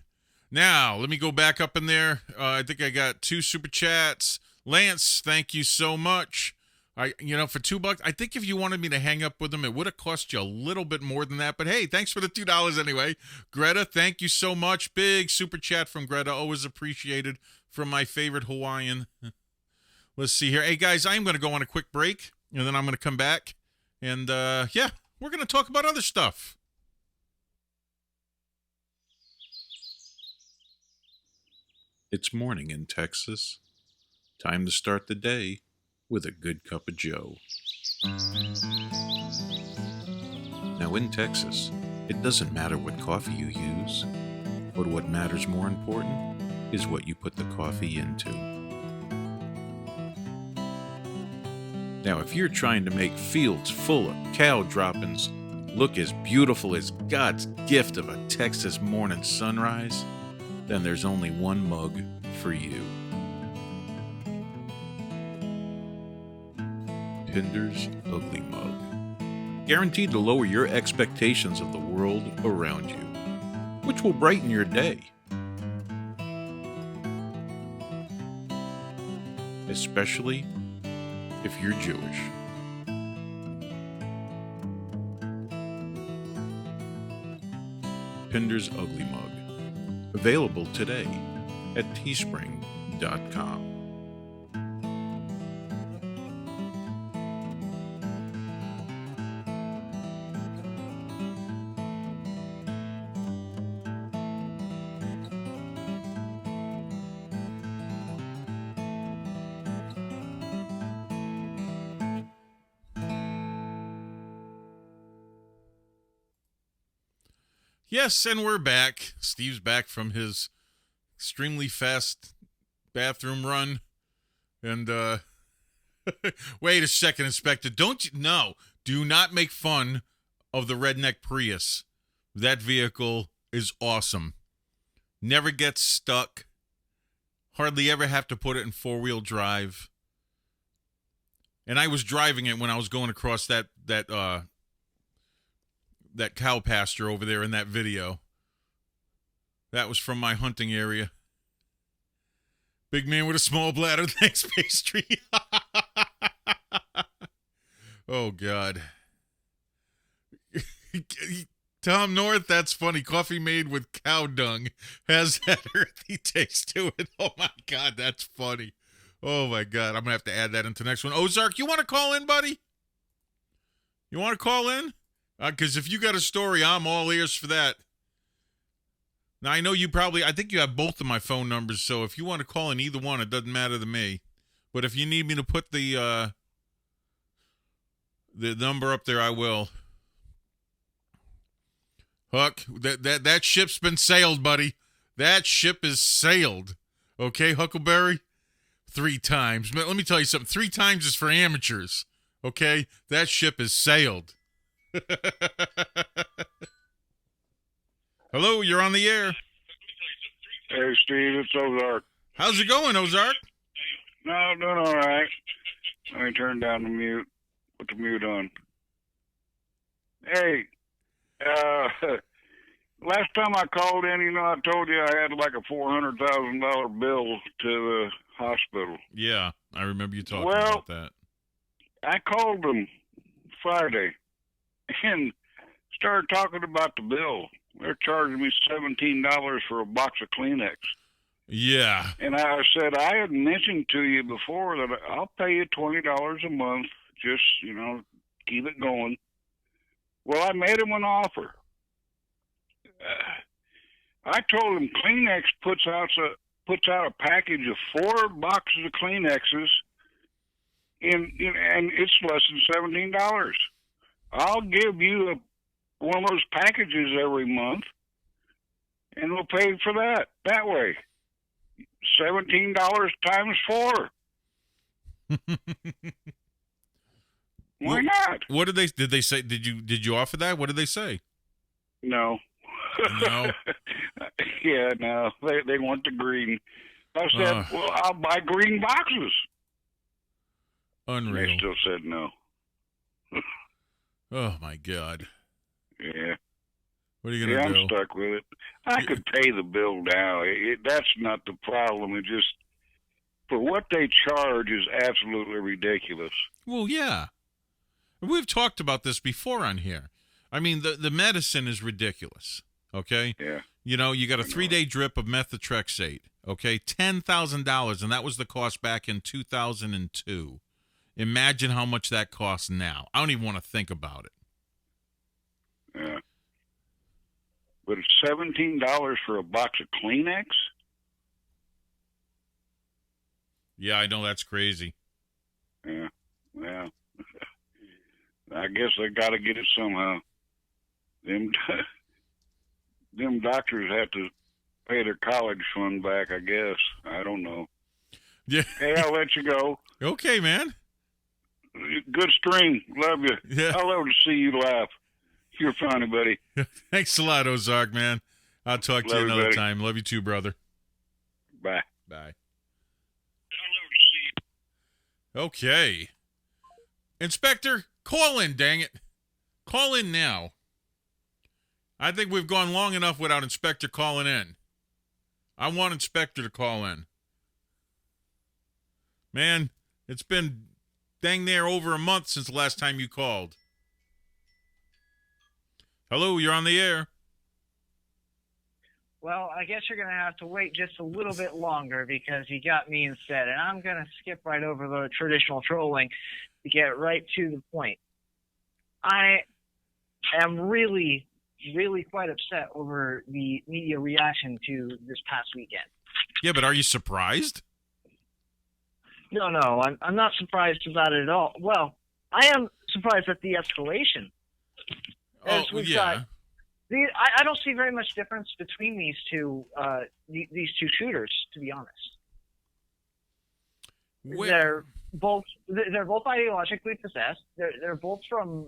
Now, let me go back up in there. I think I got 2 super chats. Lance, thank you so much. For $2, I think if you wanted me to hang up with them, it would have cost you a little bit more than that. But hey, thanks for the $2 anyway. Greta, thank you so much. Big super chat from Greta, always appreciated, from my favorite Hawaiian. Let's see here. Hey guys, I am going to go on a quick break, and then I'm going to come back, and yeah, we're going to talk about other stuff. It's morning in Texas. Time to start the day with a good cup of joe. Now in Texas, it doesn't matter what coffee you use, but what matters more important is what you put the coffee into. Now if you're trying to make fields full of cow droppings look as beautiful as God's gift of a Texas morning sunrise, then there's only one mug for you. PINDER'S Ugly Mug. Guaranteed to lower your expectations of the world around you, which will brighten your day. Especially if you're Jewish. PINDER'S Ugly Mug. Available today at teespring.com. Yes, and we're back. Steve's back from his extremely fast bathroom run. And, wait a second, Inspector. Do not make fun of the redneck Prius. That vehicle is awesome. Never gets stuck. Hardly ever have to put it in 4-wheel drive. And I was driving it when I was going across that cow pasture over there in that video. That was from my hunting area. Big man with a small bladder. Thanks, pastry. Oh, God. Tom North, that's funny. Coffee made with cow dung has that earthy taste to it. Oh, my God, that's funny. Oh, my God. I'm going to have to add that into the next one. Ozark, you want to call in, buddy? You want to call in? Because if you got a story, I'm all ears for that. Now, I know I think you have both of my phone numbers, so if you want to call in either one, it doesn't matter to me. But if you need me to put the number up there, I will. Huck, that ship's been sailed, buddy. That ship is sailed. Okay, Huckleberry? 3 times. Let me tell you something. 3 times is for amateurs. Okay? That ship is sailed. Hello, you're on the air. Hey, Steve, it's Ozark. How's it going, Ozark? No, I'm doing all right. Let me turn down the mute. Put the mute on. Hey, last time I called in, I told you I had like a $400,000 bill to the hospital. Yeah, I remember you talking about that. I called them Friday and started talking about the bill. They're charging me $17 for a box of Kleenex. Yeah. And I said, I had mentioned to you before that I'll pay you $20 a month. Just, keep it going. Well, I made him an offer. I told him Kleenex puts out a package of 4 boxes of Kleenexes, and it's less than $17. I'll give you one of those packages every month, and we'll pay for that way. $17 times 4. Why not? What did they say? Did you offer that? What did they say? No. No. Yeah, no. They want the green. I said, well, I'll buy green boxes. Unreal. They still said no. Oh my God. Yeah. What are you gonna do? I'm stuck with it. I could pay the bill now. That's not the problem. It just for what they charge is absolutely ridiculous. Well, yeah. We've talked about this before on here. I mean, the medicine is ridiculous. Okay. Yeah. You know, you got a 3-day drip of methotrexate. Okay, $10,000, and that was the cost back in 2002. Imagine how much that costs now. I don't even want to think about it. Yeah. But it's $17 for a box of Kleenex? Yeah, I know, that's crazy. Yeah. Well, I guess they got to get it somehow. Them doctors have to pay their college fund back, I guess. I don't know. Yeah. Hey, I'll let you go. Okay, man. Good stream. Love you. Yeah. I love to see you laugh. You're funny, buddy. Thanks a lot, Ozark, man. I'll talk to you another buddy. time. Love you too, brother. Bye. Bye. Okay. Inspector, call in, dang it. Call in now. I think we've gone long enough without Inspector calling in. I want Inspector to call in. Man, it's been dang near over a month since the last time you called. Hello, you're on the air. Well, I guess you're going to have to wait just a little bit longer because you got me instead. And I'm going to skip right over the traditional trolling to get right to the point. I am really quite upset over the media reaction to this past weekend. Yeah, but are you surprised? No, I'm not surprised about it at all. Well, I am surprised at the escalation. Oh, yeah. I don't see very much difference between these two shooters, to be honest. They're both ideologically possessed. They're both from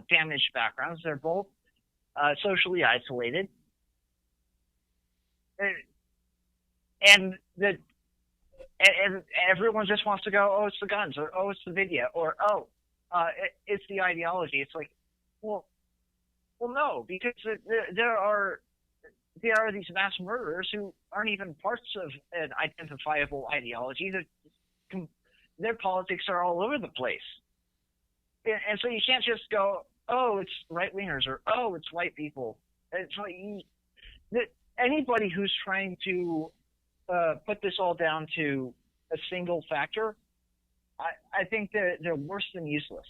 damaged backgrounds. They're both socially isolated, and everyone just wants to go, oh, it's the guns, or oh, it's the video, or oh, it's the ideology. It's like, well, no, because there are these mass murderers who aren't even parts of an identifiable ideology. Their politics are all over the place, and so you can't just go, oh, it's right wingers, or oh, it's white people. It's like anybody who's trying to put this all down to a single factor, I think they're worse than useless.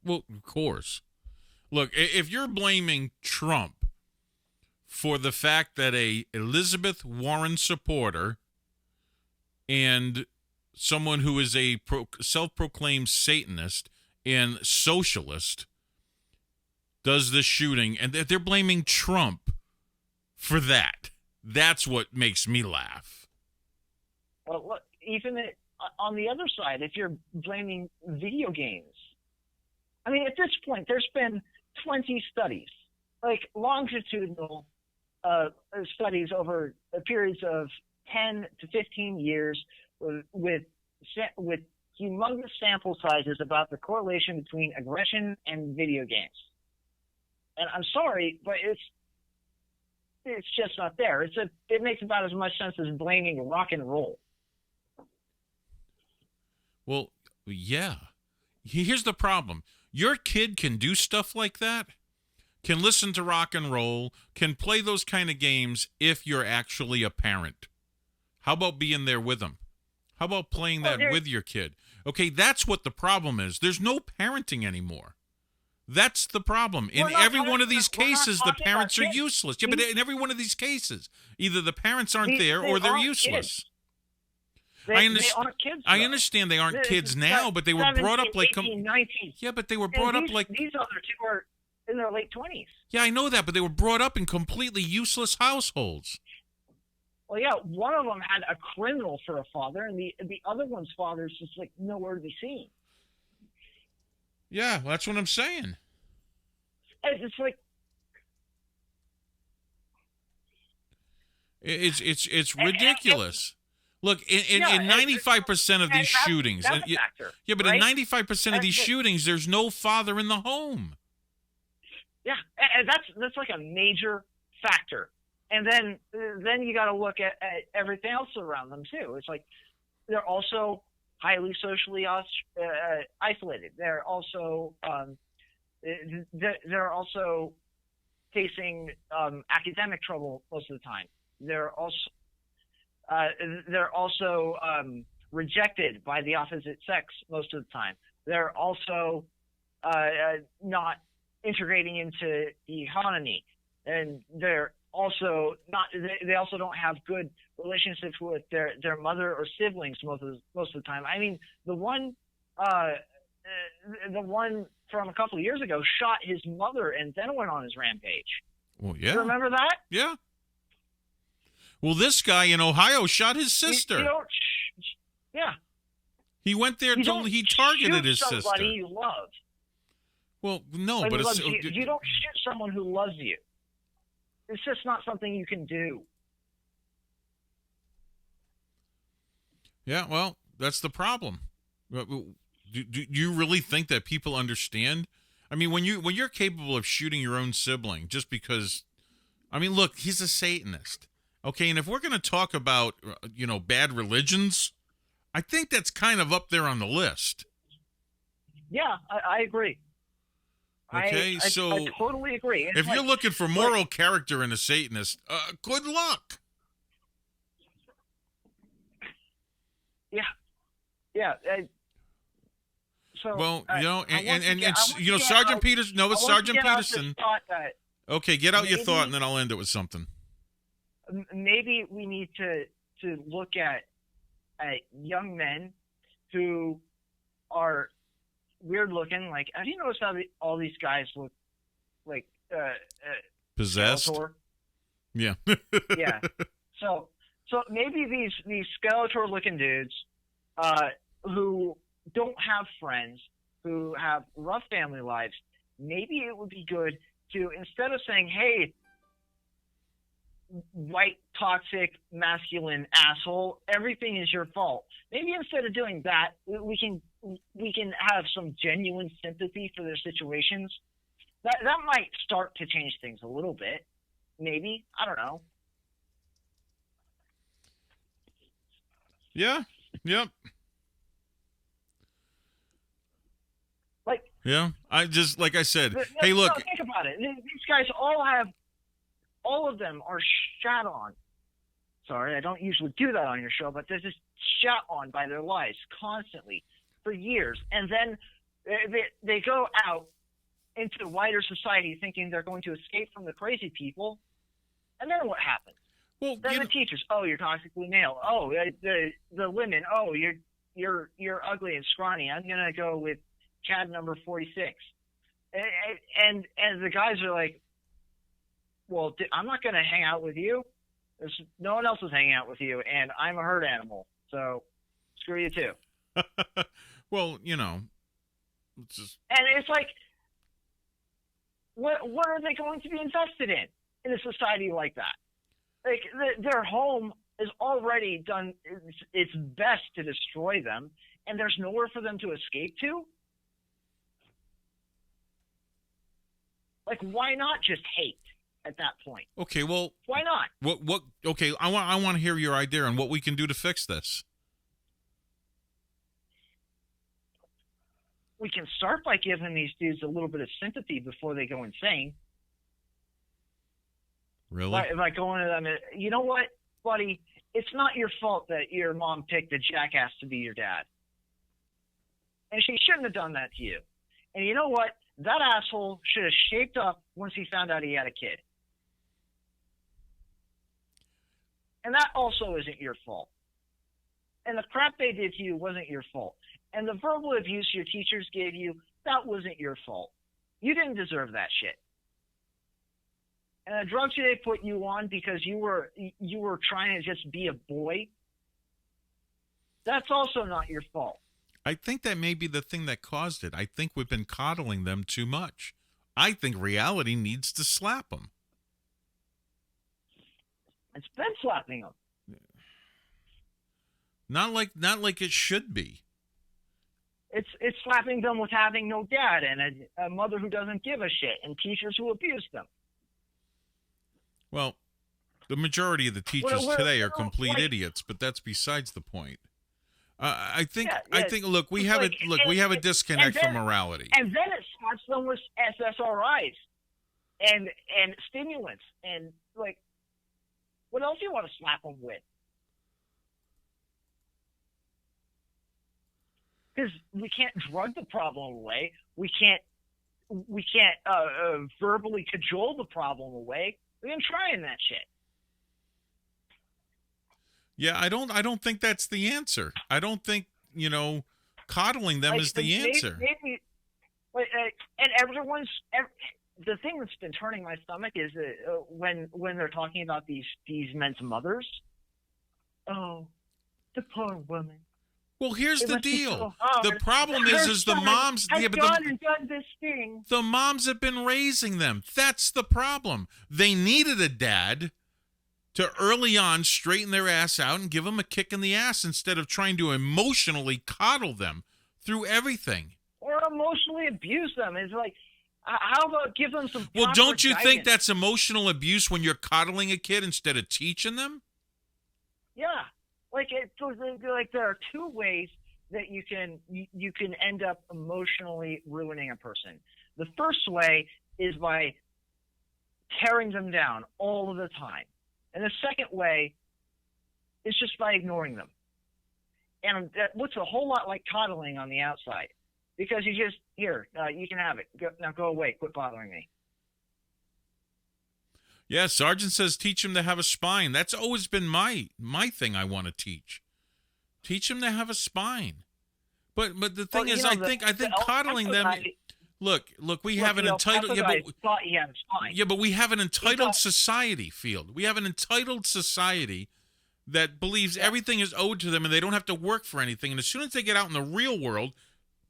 Well, of course. Look, if you're blaming Trump for the fact that a Elizabeth Warren supporter and someone who is a self-proclaimed Satanist and socialist does this shooting, and they're blaming Trump for that, that's what makes me laugh. Well, look, even on the other side, if you're blaming video games, I mean, at this point, there's been 20 studies, like longitudinal studies over periods of 10 to 15 years with humongous sample sizes about the correlation between aggression and video games. And I'm sorry, but it's just not there. It makes about as much sense as blaming rock and roll. Well, yeah. Here's the problem. Your kid can do stuff like that, can listen to rock and roll, can play those kind of games if you're actually a parent. How about being there with them? How about playing that with your kid? Okay, that's what the problem is. There's no parenting anymore. That's the problem. In every one of these cases, the parents are useless. Yeah, but in every one of these cases, either the parents aren't there or they're useless. They aren't kids. I understand they aren't kids now, but they were brought up like 18, 19. Yeah, but they were brought up like these other two are in their late 20s. Yeah, I know that, but they were brought up in completely useless households. Well, yeah, one of them had a criminal for a father, and the other one's father is just like nowhere to be seen. Yeah, that's what I'm saying. It's like it's ridiculous. Look, in 95% of these shootings, that's a factor, yeah, but right? in 95% of these shootings, there's no father in the home. Yeah, and that's like a major factor. And then you got to look at everything else around them too. It's like they're also highly socially isolated. They're also facing academic trouble most of the time. They're also rejected by the opposite sex most of the time. They're also not integrating into the economy, and they're also not. They also don't have good relationships with their mother or siblings most of the time. I mean, the one from a couple of years ago shot his mother and then went on his rampage. Well, yeah. You remember that? Yeah. Well, this guy in Ohio shot his sister. Yeah. He went there. He targeted his sister. Somebody you love. Well, no, but it's, you don't shoot someone who loves you. It's just not something you can do. Yeah, well, that's the problem. Do you really think that people understand? I mean, when you're capable of shooting your own sibling just because, I mean, look, he's a Satanist. Okay, and if we're going to talk about, bad religions, I think that's kind of up there on the list. Yeah, I agree. Okay, I so totally agree. If you're looking for moral character in a Satanist, good luck. Yeah. So well, Sergeant Peterson. No, it's Sergeant Peterson. Okay, get out your thought, and then I'll end it with something. Maybe we need to look at young men who are weird looking. Like, have you noticed how all these guys look like possessed? Skeletor? Yeah. Yeah. So maybe these Skeletor looking dudes who don't have friends, who have rough family lives, maybe it would be good to, instead of saying, hey, white, toxic, masculine asshole, everything is your fault. Maybe instead of doing that, we can have some genuine sympathy for their situations. That might start to change things a little bit. Maybe. I don't know. Yeah. Yep. Yeah. I just, like I said, hey, look. Think about it. These guys all of them are shot on. Sorry, I don't usually do that on your show, but they're just shot on by their lives constantly for years. And then they go out into wider society thinking they're going to escape from the crazy people. And then what happens? Well, then the teachers, oh, you're toxically male. Oh, the women, oh, you're ugly and scrawny. I'm going to go with Chad number 46. And the guys are like, well, I'm not going to hang out with you. No one else is hanging out with you, and I'm a herd animal, so screw you too. Well, it's just... And it's like, what are they going to be invested in a society like that? Like, their home has already done its best to destroy them, and there's nowhere for them to escape to? Like, why not just hate at that point? Okay, well, why not? What? Okay, I want to hear your idea on what we can do to fix this. We can start by giving these dudes a little bit of sympathy before they go insane. Really? By going to them, you know what, buddy? It's not your fault that your mom picked a jackass to be your dad. And she shouldn't have done that to you. And you know what? That asshole should have shaped up once he found out he had a kid. And that also isn't your fault. And the crap they did to you wasn't your fault. And the verbal abuse your teachers gave you, that wasn't your fault. You didn't deserve that shit. And the drugs they put you on because you were trying to just be a boy, that's also not your fault. I think that may be the thing that caused it. I think we've been coddling them too much. I think reality needs to slap them. It's been slapping them. Not like it should be. It's slapping them with having no dad and a mother who doesn't give a shit and teachers who abuse them. Well, the majority of the teachers today are complete idiots, but that's besides the point. I think. Look, we have a disconnect from morality. And then it slaps them with SSRIs and stimulants and like, what else do you want to slap them with? Because we can't drug the problem away. We can't verbally cajole the problem away. We've been trying that shit. Yeah, I don't think that's the answer. I don't think, coddling them is the answer. Maybe, and the thing that's been turning my stomach is that when they're talking about these men's mothers. Oh, the poor woman. Well, here's the deal. The problem is the moms. Has gone and done this thing. The moms have been raising them. That's the problem. They needed a dad to early on straighten their ass out and give them a kick in the ass instead of trying to emotionally coddle them through everything. Or emotionally abuse them. It's like, how about give them some Well, don't you guidance? think that's emotional abuse when you're coddling a kid instead of teaching them? Yeah. Like there are two ways that you can end up emotionally ruining a person. The first way is by tearing them down all of the time, and the second way is just by ignoring them. And that looks a whole lot like coddling on the outside, because you just you can have it. Go away. Quit bothering me. Yeah, Sergeant says teach him to have a spine. That's always been my thing I want to teach. Teach him to have a spine. But the thing is, I think coddling them. Look, we have an entitled. Yeah, but we have an entitled society, Field. We have an entitled society that believes everything is owed to them and they don't have to work for anything. And as soon as they get out in the real world,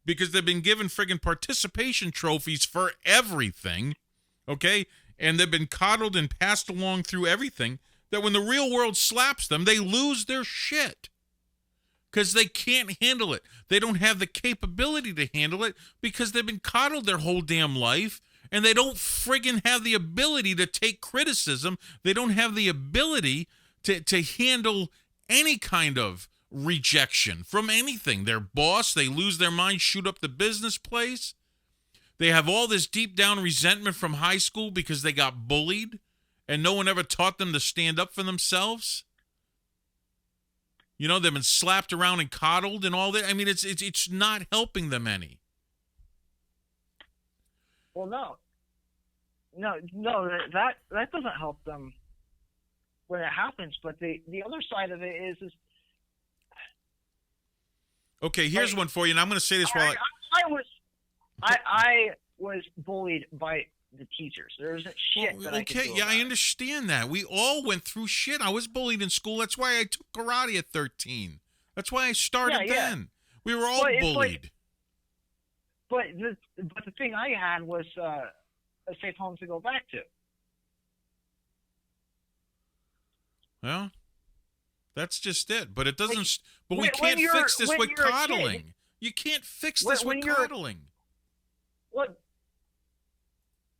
because they've been given friggin' participation trophies for everything, okay? And they've been coddled and passed along through everything, that when the real world slaps them, they lose their shit. Because they can't handle it. They don't have the capability to handle it because they've been coddled their whole damn life, and they don't friggin' have the ability to take criticism. They don't have the ability to handle any kind of rejection from anything. Their boss, they lose their mind, shoot up the business place. They have all this deep down resentment from high school because they got bullied and no one ever taught them to stand up for themselves. They've been slapped around and coddled and all that. I mean, it's not helping them any. Well, no, that doesn't help them when it happens. But the other side of it is okay. Here's one for you, and I'm going to say this while I was bullied by the teachers. There isn't shit that I could do about. I understand that. We all went through shit. I was bullied in school. That's why I took karate at 13. That's why I started then. We were all bullied. But the thing I had was a safe home to go back to. Well, that's just it. But it doesn't. But we can't fix this with coddling. You can't fix this with coddling. What?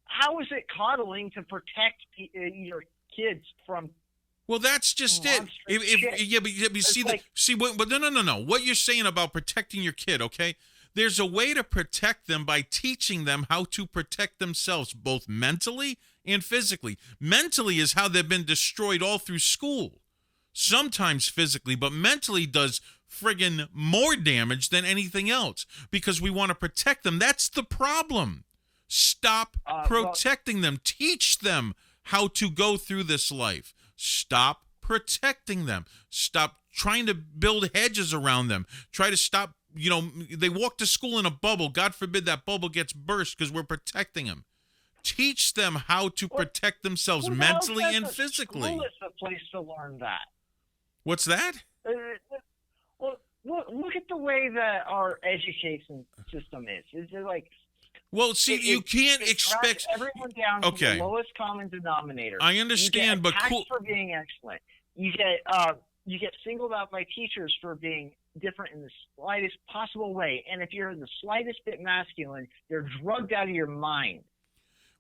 How is it coddling to protect your kids from? Well, that's just it. No. What you're saying about protecting your kid, okay? There's a way to protect them by teaching them how to protect themselves, both mentally and physically. Mentally is how they've been destroyed all through school. Sometimes physically, but mentally does friggin' more damage than anything else because we want to protect them. That's the problem. Stop protecting them. Teach them how to go through this life. Stop protecting them. Stop trying to build hedges around them. Try to stop, they walk to school in a bubble. God forbid that bubble gets burst because we're protecting them. Teach them how to protect themselves mentally and physically. School is the place to learn that. What's that? look at the way that our education system is. It's like, well, see, you can't it expect everyone down to the lowest common denominator. I understand, you but get attacked for being excellent. You get singled out by teachers for being different in the slightest possible way, and if you're the slightest bit masculine, you're drugged out of your mind.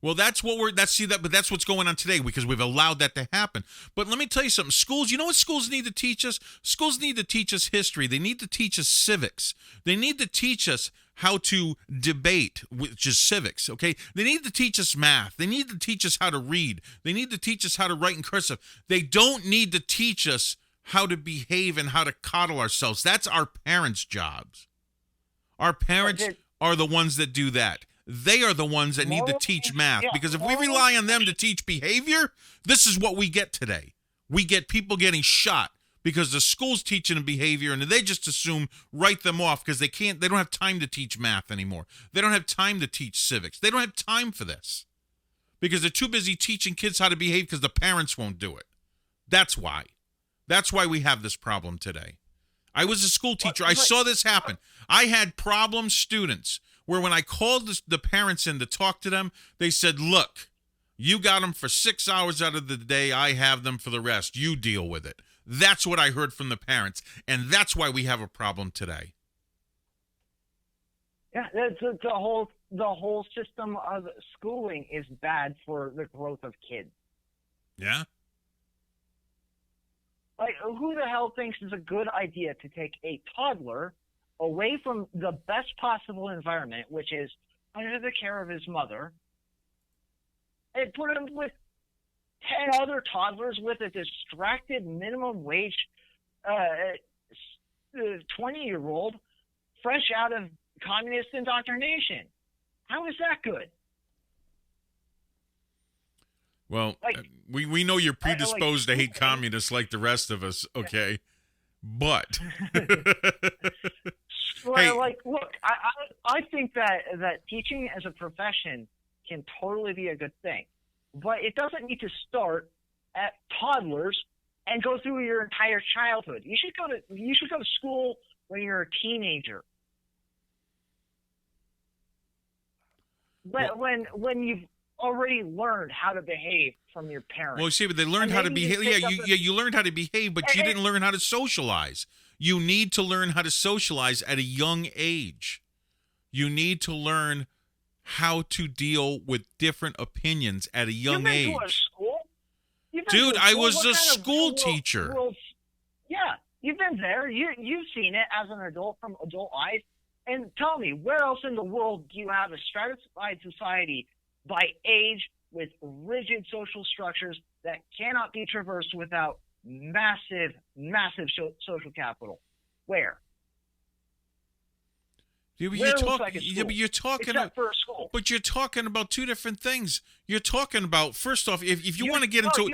Well, that's what's going on today because we've allowed that to happen. But let me tell you something. Schools, you know what schools need to teach us? Schools need to teach us history. They need to teach us civics. They need to teach us how to debate, which is civics, okay? They need to teach us math. They need to teach us how to read. They need to teach us how to write in cursive. They don't need to teach us how to behave and how to coddle ourselves. That's our parents' jobs. Our parents are the ones that do that. They are the ones that need to teach math, because if we rely on them to teach behavior, this is what we get today. We get people getting shot because the school's teaching them behavior and they just assume, write them off because they don't have time to teach math anymore. They don't have time to teach civics. They don't have time for this because they're too busy teaching kids how to behave because the parents won't do it. That's why. That's why we have this problem today. I was a school teacher. I saw this happen. I had problem students where when I called the parents in to talk to them, they said, look, you got them for 6 hours out of the day. I have them for the rest. You deal with it. That's what I heard from the parents, and that's why we have a problem today. Yeah, the whole system of schooling is bad for the growth of kids. Yeah? Like, who the hell thinks it's a good idea to take a toddler away from the best possible environment, which is under the care of his mother, and put him with 10 other toddlers with a distracted minimum wage 20-year-old fresh out of communist indoctrination? How is that good? Well, we know you're predisposed to hate communists like the rest of us, okay? But well, look, I think that teaching as a profession can totally be a good thing, but it doesn't need to start at toddlers and go through your entire childhood. You should go to school when you're a teenager. But when you've already learned how to behave from your parents. Well, see, but they learned how to behave. Yeah, you learned how to behave, but you didn't learn how to socialize. You need to learn how to socialize at a young age. You need to learn how to deal with different opinions at a young age. You've been to a school? Dude, I was a school teacher. Yeah, you've been there. You've seen it as an adult from adult eyes. And tell me, where else in the world do you have a stratified society by age with rigid social structures that cannot be traversed without massive social capital? Where? Yeah, but you're talking about two different things. You're talking about, first off, if you want to get into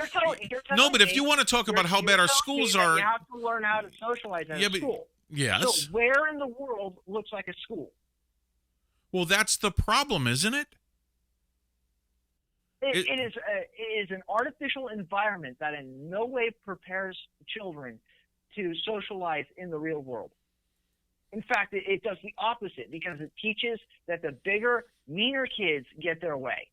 but if you want to talk about how bad our schools are, you have to learn how to socialize at a school. Yes. So where in the world looks like a school? Well, that's the problem, isn't it? It is an artificial environment that in no way prepares children to socialize in the real world. In fact, it does the opposite because it teaches that the bigger, meaner kids get their way.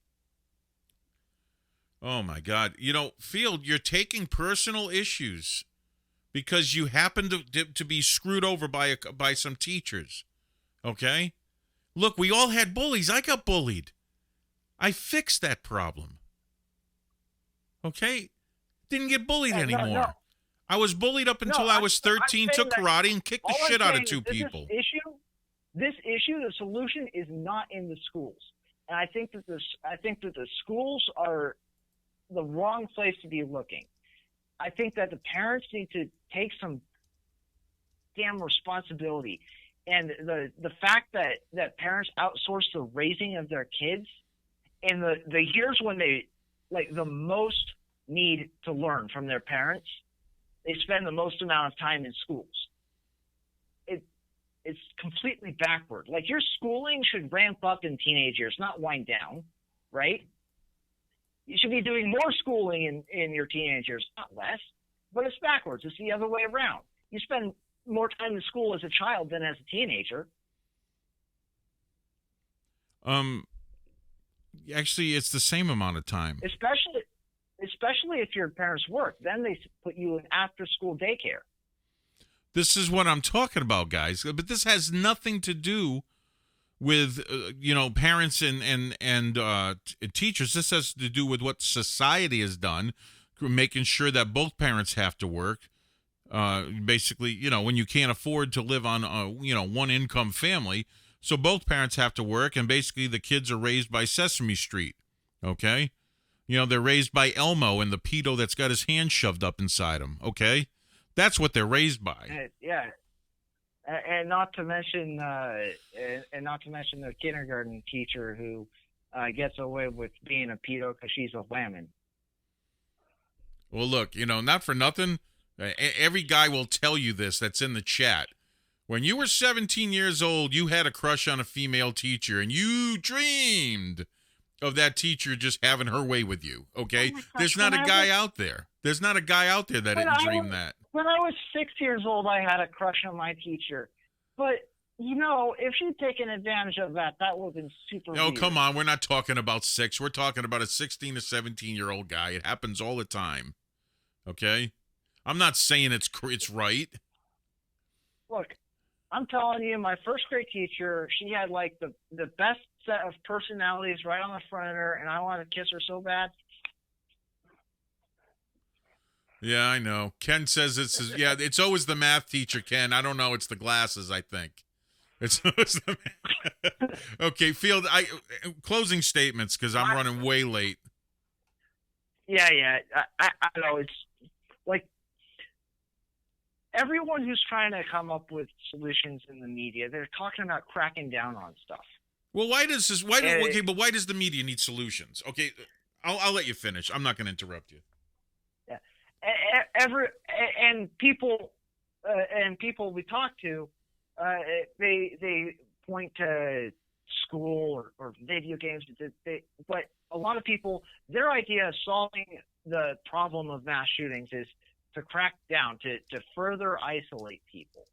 Oh, my God. You know, Field, you're taking personal issues because you happen to be screwed over by some teachers, okay? Look, we all had bullies. I got bullied. I fixed that problem. Okay? Didn't get bullied anymore. No. I was bullied up until I was 13, took karate, and kicked the shit out of two people. This issue, the solution is not in the schools. And I think that the schools are the wrong place to be looking. I think that the parents need to take some damn responsibility. And the fact that parents outsource the raising of their kids in the years when they the most need to learn from their parents, they spend the most amount of time in schools. It's completely backward. Like, your schooling should ramp up in teenage years, not wind down, right? You should be doing more schooling in your teenage years, not less. But it's backwards. It's the other way around. You spend more time in school as a child than as a teenager. Actually, it's the same amount of time. Especially if your parents work, then they put you in after-school daycare. This is what I'm talking about, guys. But this has nothing to do with parents and teachers. This has to do with what society has done, making sure that both parents have to work. Basically, when you can't afford to live on one income family, so both parents have to work, and basically the kids are raised by Sesame Street. Okay, they're raised by Elmo and the pedo that's got his hand shoved up inside him. Okay, that's what they're raised by. Yeah. And not to mention the kindergarten teacher who gets away with being a pedo because she's a whammon. Well, look, not for nothing. Every guy will tell you this that's in the chat. When you were 17 years old, you had a crush on a female teacher, and you dreamed of that teacher just having her way with you. Okay, there's not a guy out there. There's not a guy out there that didn't dream that. When I was 6 years old, I had a crush on my teacher. But, if she'd taken advantage of that, that would have been super No, weird. come on. We're not talking about 6. We're talking about a 16 to 17-year-old guy. It happens all the time. Okay? I'm not saying it's right. Look, I'm telling you, my first grade teacher, she had, the best set of personalities right on the front of her, and I wanted to kiss her so bad. Yeah, I know. Ken says it's always the math teacher, Ken. I don't know. It's the glasses, I think. It's always the Okay, Field, closing statements because I'm running way late. Yeah. I know. It's like everyone who's trying to come up with solutions in the media, they're talking about cracking down on stuff. Well, why does the media need solutions? Okay, I'll let you finish. I'm not going to interrupt you. People we talk to, they point to school or video games. But a lot of people, their idea of solving the problem of mass shootings is to crack down, to further isolate people.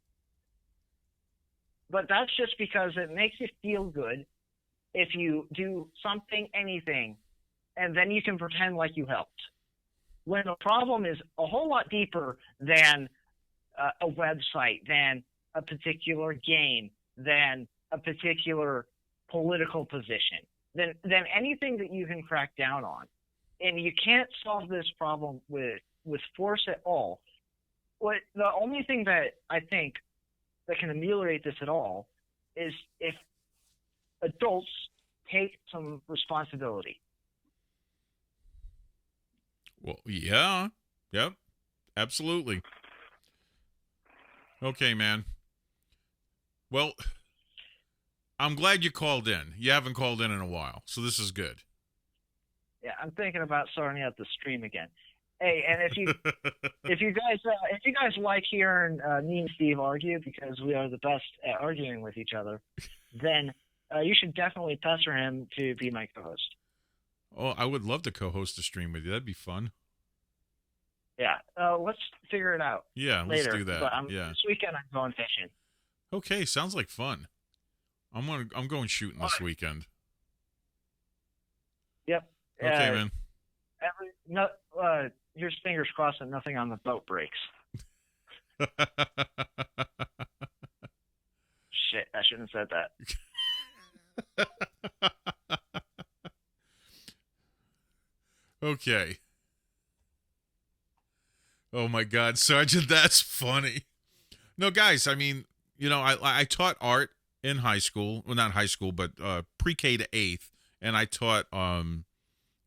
But that's just because it makes you feel good if you do something, anything, and then you can pretend like you helped. When the problem is a whole lot deeper than a website, than a particular game, than a particular political position, than anything that you can crack down on. And you can't solve this problem with force at all. The only thing that I think that can ameliorate this at all is if adults take some responsibility. Well, yeah. Yep. Absolutely. Okay, man. Well, I'm glad you called in. You haven't called in a while, so this is good. Yeah, I'm thinking about starting out the stream again. Hey, and if you guys like hearing me and Steve argue, because we are the best at arguing with each other, then you should definitely pester him to be my co-host. Oh, I would love to co-host a stream with you. That'd be fun. Yeah, let's figure it out. Yeah, later. Let's do that. But this weekend I'm going fishing. Okay, sounds like fun. I'm going shooting this weekend. Yep. Okay, man. Here's fingers crossed that nothing on the boat breaks. Shit, I shouldn't have said that. Okay. Oh my God, Sergeant, that's funny. No, guys, I mean, I taught art in high school. Well, not high school, but pre-K to 8th, and I taught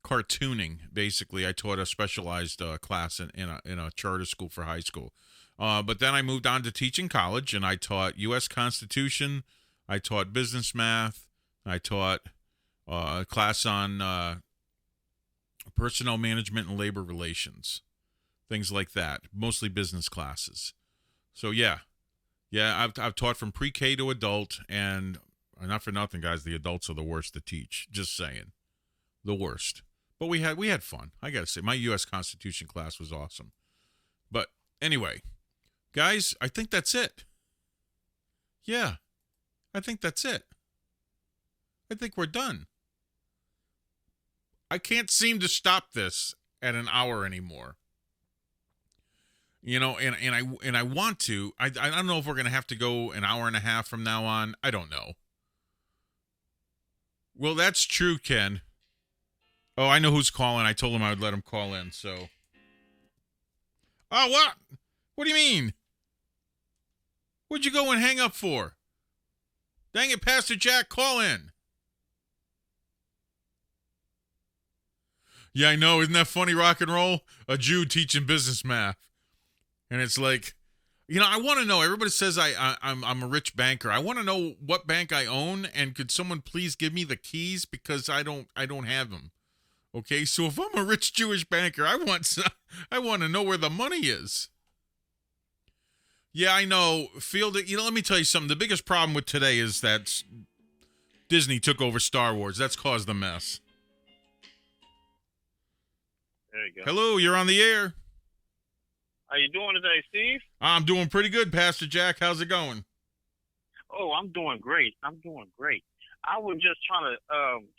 cartooning. Basically, I taught a specialized class in a charter school for high school. But then I moved on to teaching college, and I taught U.S. Constitution. I taught business math. I taught a class on personnel management and labor relations, things like that, mostly business classes. So yeah, I've taught from pre-K to adult, and not for nothing, guys, the adults are the worst to teach. Just saying, the worst. But we had fun. I gotta say, my U.S. Constitution class was awesome. But anyway, Guys, I think that's it. Yeah, I think that's it. I think we're done. I can't seem to stop this at an hour anymore. You know, and I want to. I don't know if we're going to have to go an hour and a half from now on. I don't know. Well, that's true, Ken. Oh, I know who's calling. I told him I would let him call in, so. Oh, what? What do you mean? What'd you go and hang up for? Dang it, Pastor Jack, call in. Yeah, I know. Isn't that funny, rock and roll? A Jew teaching business math. And it's like, you know, I want to know. Everybody says I'm a rich banker. I want to know what bank I own, and could someone please give me the keys, because I don't have them. Okay, so if I'm a rich Jewish banker, I want to know where the money is. Yeah, I know. You know, let me tell you something. The biggest problem with today is that Disney took over Star Wars. That's caused the mess. There you go. Hello, you're on the air. How you doing today, Steve? I'm doing pretty good, Pastor Jack. How's it going? Oh, I'm doing great. I'm doing great. I was just trying to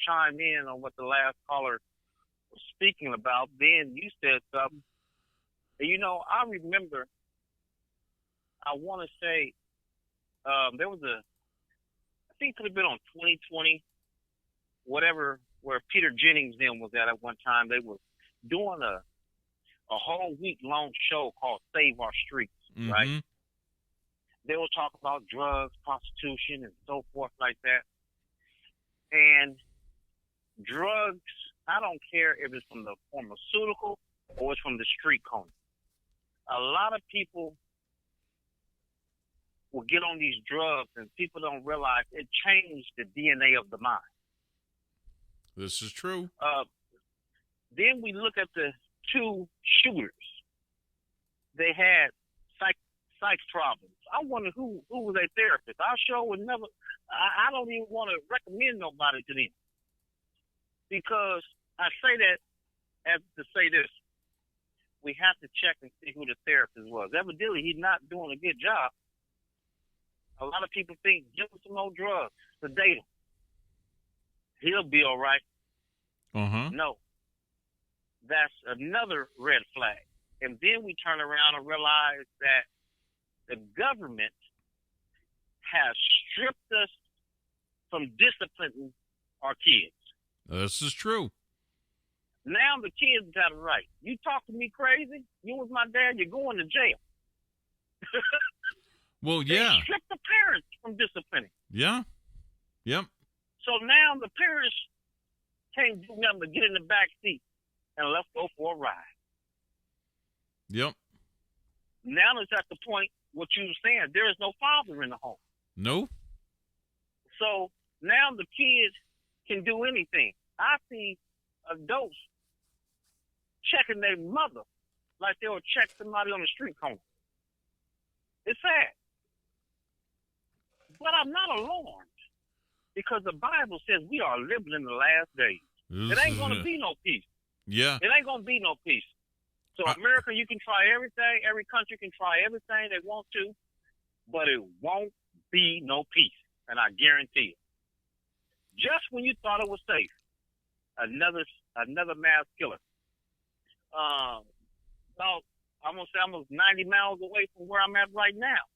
chime in on what the last caller was speaking about. Then you said something. And, you know, I remember, I want to say, there was I think it could have been on 2020, whatever, where Peter Jennings then was at one time. They were doing a whole week-long show called Save Our Streets, right? They will talk about drugs, prostitution, and so forth like that. And drugs, I don't care if it's from the pharmaceutical or it's from the street corner. A lot of people will get on these drugs, and people don't realize it changed the DNA of the mind. This is true. Then we look at the two shooters. They had psych problems. I wonder who was their therapist. I sure would never. I don't even want to recommend nobody to them, because I say that as to say this: we have to check and see who the therapist was. Evidently, he's not doing a good job. A lot of people think, give him some more drugs, sedate him. He'll be all right. No. That's another red flag. And then we turn around and realize that the government has stripped us from disciplining our kids. This is true. Now the kids got it right. You talk to me crazy, you was my dad, you're going to jail. Well, yeah. They stripped the parents from disciplining. Yeah. Yep. So now the parents can't do nothing but get in the back seat and let's go for a ride. Yep. Now it's at the point, what you were saying, there is no father in the home. No. So now the kids can do anything. I see adults checking their mother like they would check somebody on the street corner. It's sad. But I'm not alarmed, because the Bible says we are living in the last days. It ain't going to be no peace. Yeah. It ain't going to be no peace. So America, you can try everything. Every country can try everything they want to, but it won't be no peace. And I guarantee it. Just when you thought it was safe, another mass killer. About, I'm going to say almost 90 miles away from where I'm at right now.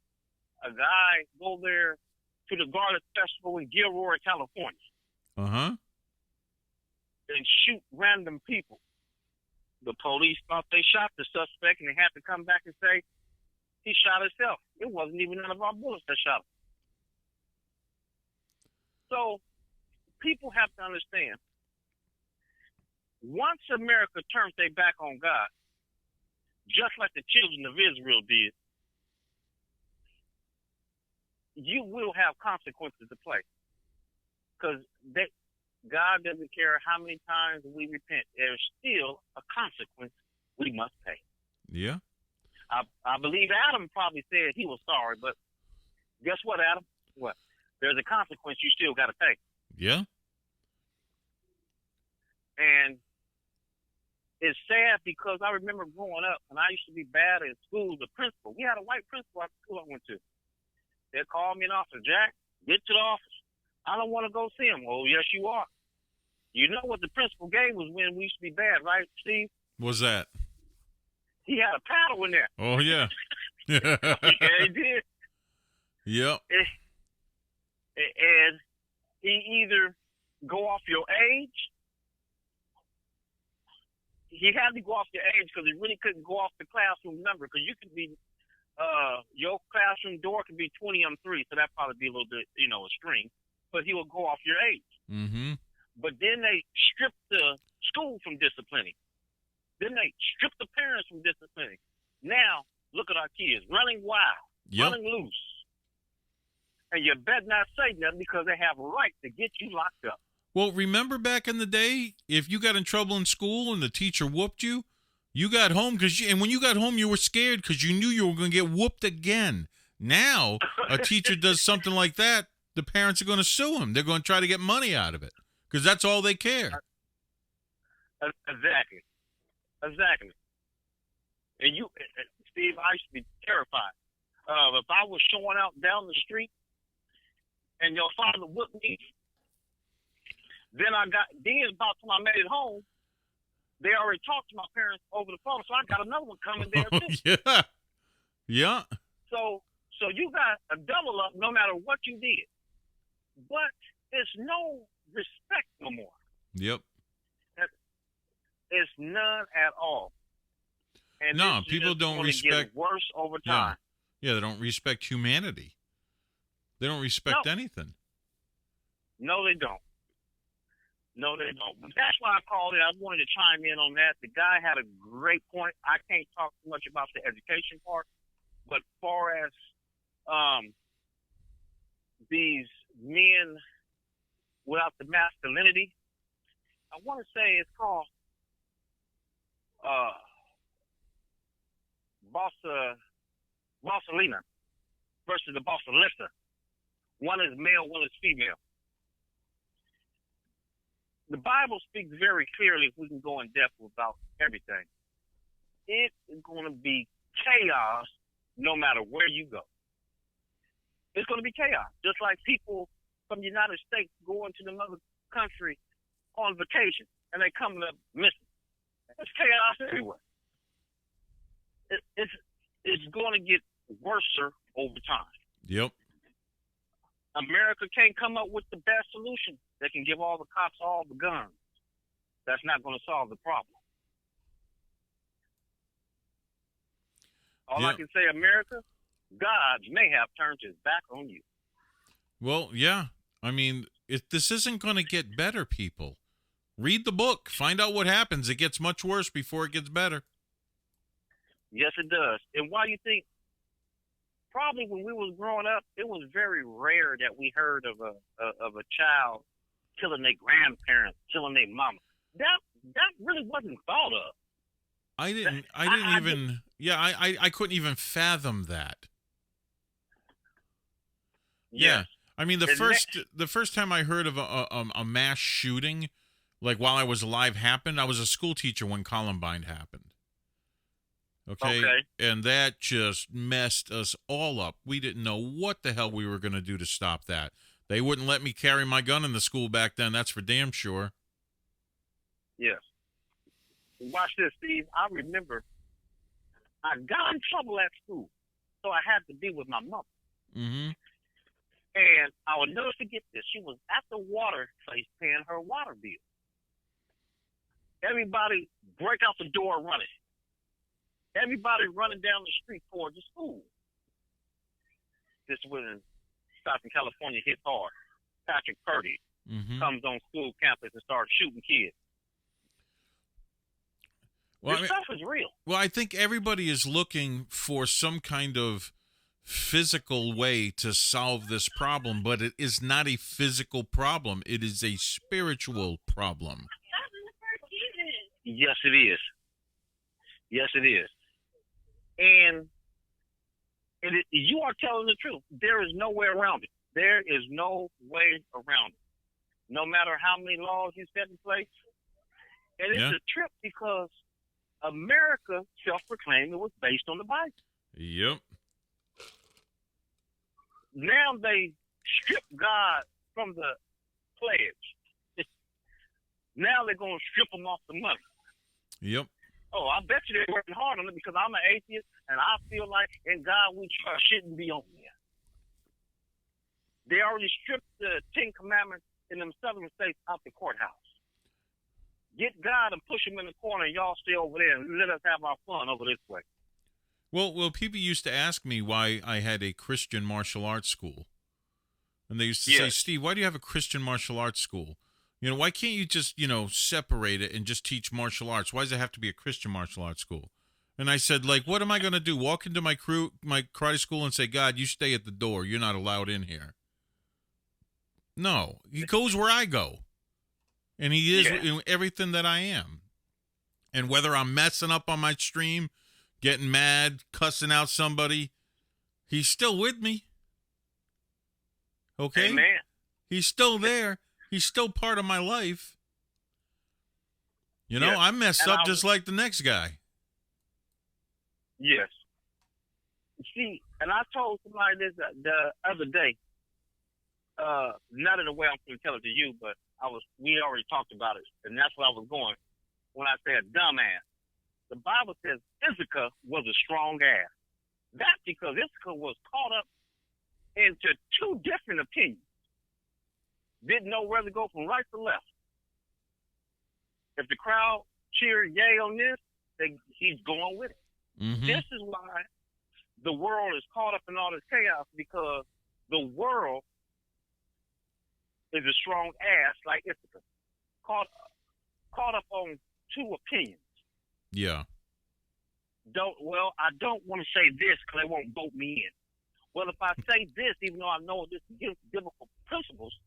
A guy go there to the Garlic Festival in Gilroy, California. And shoot random people. The police thought they shot the suspect, and they had to come back and say he shot himself. It wasn't even none of our bullets that shot him. So people have to understand, once America turns their back on God, just like the children of Israel did, you will have consequences to play. Because God doesn't care how many times we repent. There's still a consequence we must pay. Yeah. I believe Adam probably said he was sorry, but guess what, Adam? What? There's a consequence you still got to pay. Yeah. And it's sad because I remember growing up, and I used to be bad at school. The principal, we had a white principal at the school I went to. They called me an officer. Jack, get to the office. I don't want to go see him. Oh, yes, you are. You know what the principal gave was when we used to be bad, right, Steve? What's that? He had a paddle in there. Oh, yeah. Yeah, he did. Yep. And he either go off your age. He had to go off your age because he really couldn't go off the classroom number because you could be, your classroom door could be 20 on 3, so that'd probably be a little bit, a string. But he will go off your age. Mm-hmm. But then they stripped the school from disciplining. Then they stripped the parents from disciplining. Now, look at our kids running wild, running loose. And you better not say nothing because they have a right to get you locked up. Well, remember back in the day, if you got in trouble in school and the teacher whooped you, you got home and when you got home, you were scared because you knew you were going to get whooped again. Now, a teacher does something like that, the parents are going to sue him. They're going to try to get money out of it because that's all they care. Exactly. And you, Steve, I used to be terrified. If I was showing out down the street and your father whooped me, then about the time I made it home, they already talked to my parents over the phone, so I got another one coming there too. Yeah. So you got a double up no matter what you did. But there's no respect no more. Yep. It's none at all. And no, people don't respect. Get worse over time. Yeah, they don't respect humanity. They don't respect anything. No, they don't. But that's why I called it. I wanted to chime in on that. The guy had a great point. I can't talk too much about the education part, but far as these men without the masculinity, I want to say it's called Bossalina versus the Bossalista. One is male, one is female. The Bible speaks very clearly, if we can go in depth about everything. It is going to be chaos no matter where you go. It's going to be chaos. Just like people from the United States going to another country on vacation and they come up missing. It's chaos everywhere. It's going to get worse over time. Yep. America can't come up with the best solution. They can give all the cops all the guns. That's not going to solve the problem. All I can say, America, God may have turned his back on you. Well, yeah. I mean, this isn't going to get better, people. Read the book. Find out what happens. It gets much worse before it gets better. Yes, it does. And why do you think? Probably when we was growing up, it was very rare that we heard of a child killing their grandparents, killing their mama. That really wasn't thought of. I couldn't even fathom that. Yes. Yeah. I mean, the first time I heard of a mass shooting, like while I was alive, happened, I was a school teacher when Columbine happened. Okay. And that just messed us all up. We didn't know what the hell we were going to do to stop that. They wouldn't let me carry my gun in the school back then. That's for damn sure. Yes. Watch this, Steve. I remember I got in trouble at school, so I had to be with my mother. Mm-hmm. And I will never forget this. She was at the water place paying her water bill. Everybody break out the door running. Everybody running down the street towards the school. This was when Stockton, California hit hard. Patrick Purdy comes on school campus and starts shooting kids. Well, this stuff is real. Well, I think everybody is looking for some kind of physical way to solve this problem, but it is not a physical problem. It is a spiritual problem. Yes, it is. Yes, it is. And you are telling the truth. There is no way around it. There is no way around it. No matter how many laws you set in place. And it's a trip because America self-proclaimed it was based on the Bible. Yep. Now they strip God from the pledge. Now they're going to strip him off the money. Yep. Oh, I bet you they're working hard on it because I'm an atheist and I feel like in God we trust shouldn't be on there. They already stripped the 10 Commandments in them southern states out the courthouse. Get God and push him in the corner and y'all stay over there and let us have our fun over this way. Well, people used to ask me why I had a Christian martial arts school. And they used to say, Steve, why do you have a Christian martial arts school? You know, why can't you just, separate it and just teach martial arts? Why does it have to be a Christian martial arts school? And I said, like, what am I going to do? Walk into my karate school and say, God, you stay at the door. You're not allowed in here. No, he goes where I go. And he is everything that I am. And whether I'm messing up on my stream, getting mad, cussing out somebody, he's still with me. Okay? Amen. He's still there. He's still part of my life. I mess up just like the next guy. Yes. See, and I told somebody this the other day, not in the way I'm going to tell it to you, but we already talked about it, and that's what I was going when I said dumbass. The Bible says Issachar was a strong ass. That's because Issachar was caught up into two different opinions. Didn't know where to go from right to left. If the crowd cheered yay on this, he's going with it. Mm-hmm. This is why the world is caught up in all this chaos, because the world is a strong ass like Issachar. Caught up on two opinions. Yeah. I don't want to say this because they won't vote me in. Well, if I say this, even though I know this is against biblical principles,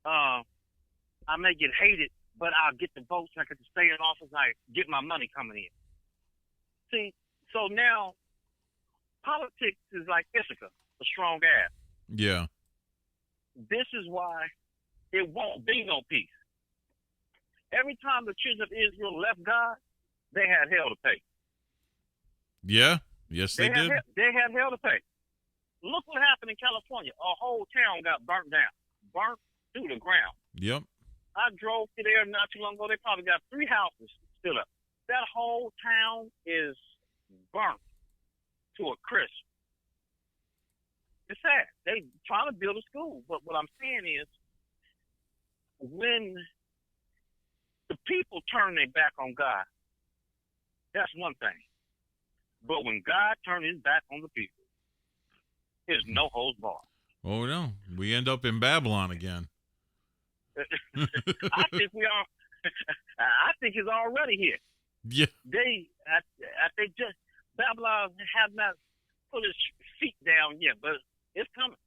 I may get hated, but I'll get the votes and I get to stay in office and I get my money coming in. See, so now politics is like Issachar, a strong ass. Yeah. This is why it won't be no peace. Every time the children of Israel left God, they had hell to pay. Yeah. Yes, they did. They had hell to pay. Look what happened in California. A whole town got burnt down. Burnt to the ground. Yep. I drove to there not too long ago. They probably got 3 houses still up. That whole town is burnt to a crisp. It's sad. They trying to build a school. But what I'm saying is, when the people turn their back on God, that's one thing. But when God turns his back on the people, there's no holds barred. Oh, no. We end up in Babylon again. I think we are. I think it's already here. Yeah. I think just Babylon have not put his feet down yet, but it's coming.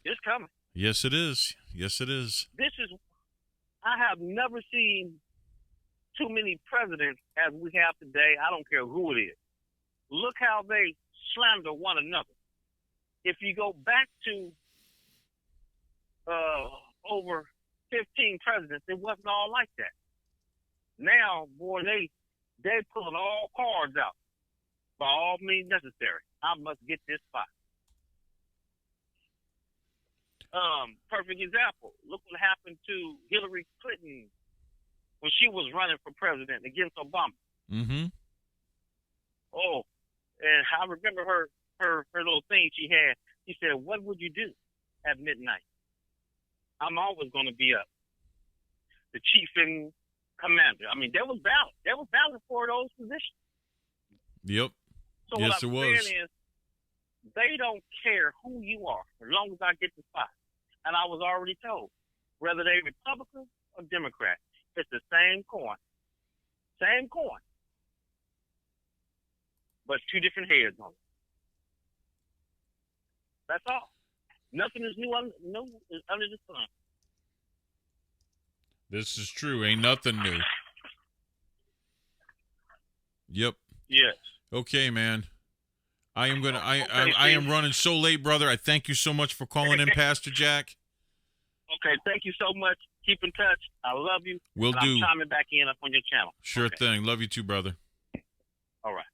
It's coming. Yes, it is. Yes, it is. I have never seen too many presidents as we have today. I don't care who it is. Look how they slander one another. If you go back to over 15 presidents, it wasn't all like that. Now, boy, they pulling all cards out by all means necessary. I must get this spot. Perfect example. Look what happened to Hillary Clinton when she was running for president against Obama. Mm-hmm. Oh, and I remember her little thing she had. She said, "What would you do at midnight? I'm always going to be up." The chief and commander. I mean, there was ballot. There was ballot for those positions. Yep. So yes, what I'm it was. saying is, they don't care who you are as long as I get the spot. And I was already told, whether they Republican or Democrat, it's the same coin. Same coin. But 2 different heads on it. That's all. Nothing is new under the sun. This is true. Ain't nothing new. Yep. Yes. Okay, man. I am running so late, brother. I thank you so much for calling in, Pastor Jack. Okay, thank you so much. Keep in touch. I love you. Will do. I'm chiming back in up on your channel. Sure thing. Love you too, brother. All right.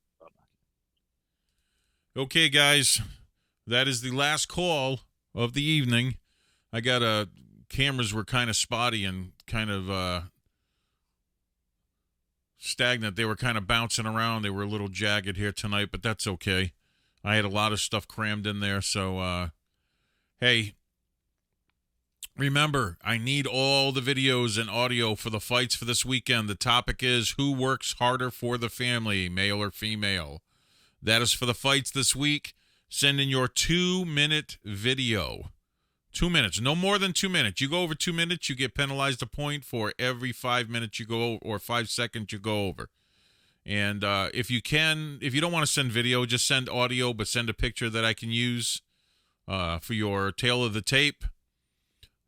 Okay, guys, that is the last call of the evening. I got cameras were kind of spotty and kind of stagnant. They were kind of bouncing around. They were a little jagged here tonight, but that's okay. I had a lot of stuff crammed in there, so hey, remember, I need all the videos and audio for the fights for this weekend. The topic is who works harder for the family, male or female. That is for the fights this week. Send in your 2-minute video. 2 minutes, no more than 2 minutes. You go over 2 minutes, you get penalized a point for every 5 minutes you go, or 5 seconds you go over. And if you don't want to send video, just send audio, but send a picture that I can use for your tail of the tape.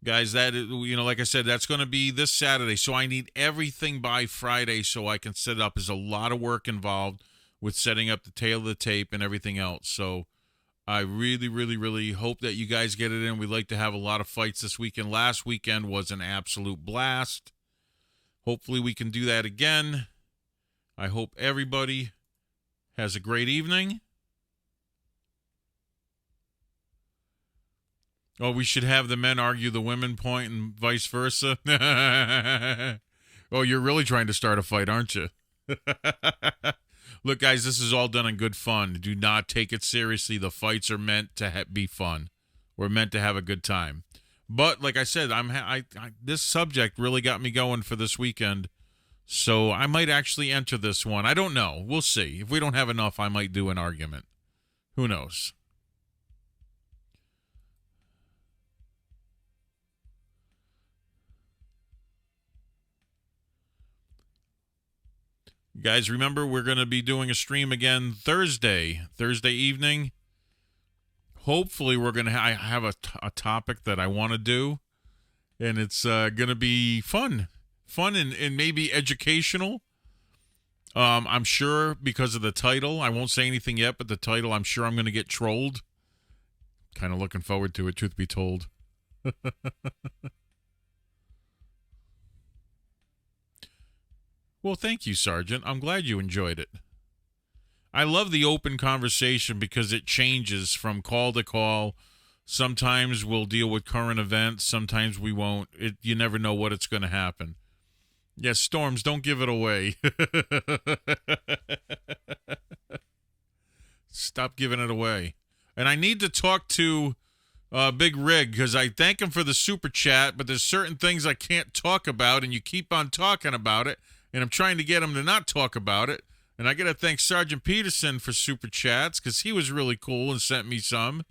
Guys, that, like I said, that's going to be this Saturday. So I need everything by Friday so I can set it up. There's a lot of work involved with setting up the tail of the tape and everything else. So I really, really, really hope that you guys get it in. We'd like to have a lot of fights this weekend. Last weekend was an absolute blast. Hopefully we can do that again. I hope everybody has a great evening. Oh, we should have the men argue the women point and vice versa. Oh, you're really trying to start a fight, aren't you? Look, guys, this is all done in good fun. Do not take it seriously. The fights are meant to be fun. We're meant to have a good time. But like I said, this subject really got me going for this weekend. So I might actually enter this one. I don't know. We'll see. If we don't have enough, I might do an argument. Who knows? Guys, remember, we're going to be doing a stream again Thursday evening. Hopefully, we're going to have a topic that I want to do, and it's going to be fun and maybe educational. I'm sure because of the title. I won't say anything yet, but the title, I'm sure I'm going to get trolled. Kind of looking forward to it, truth be told. Well, thank you, Sergeant. I'm glad you enjoyed it. I love the open conversation because it changes from call to call. Sometimes we'll deal with current events. Sometimes we won't. You never know what it's going to happen. Yes, Storms, don't give it away. Stop giving it away. And I need to talk to Big Rig because I thank him for the super chat, but there's certain things I can't talk about, and you keep on talking about it. And I'm trying to get him to not talk about it. And I got to thank Sergeant Peterson for super chats because he was really cool and sent me some.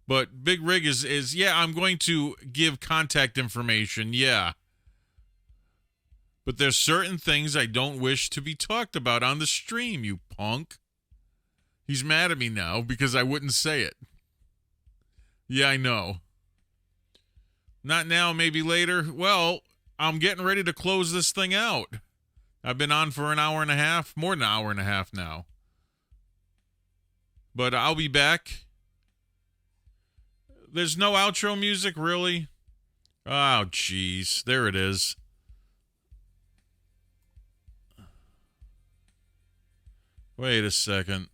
But Big Rig is yeah, I'm going to give contact information, yeah. But there's certain things I don't wish to be talked about on the stream, you punk. He's mad at me now because I wouldn't say it. Yeah, I know. Not now, maybe later. Well, I'm getting ready to close this thing out. I've been on for an hour and a half, more than an hour and a half now. But I'll be back. There's no outro music, really? Oh, jeez. There it is. Wait a second.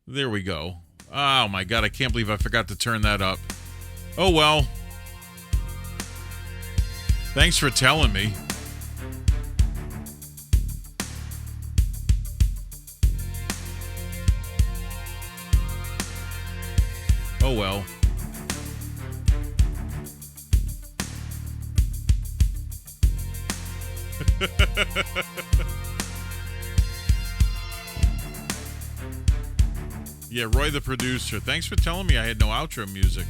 There we go. Oh, my God. I can't believe I forgot to turn that up. Oh, well. Thanks for telling me. Oh, well. Yeah, Roy the producer. Thanks for telling me I had no outro music.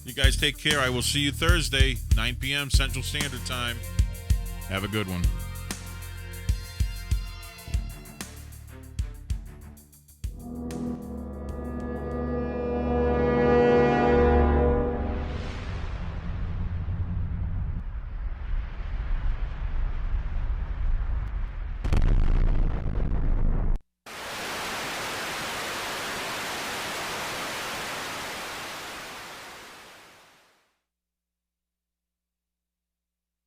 You guys take care. I will see you Thursday, 9 p.m. Central Standard Time. Have a good one.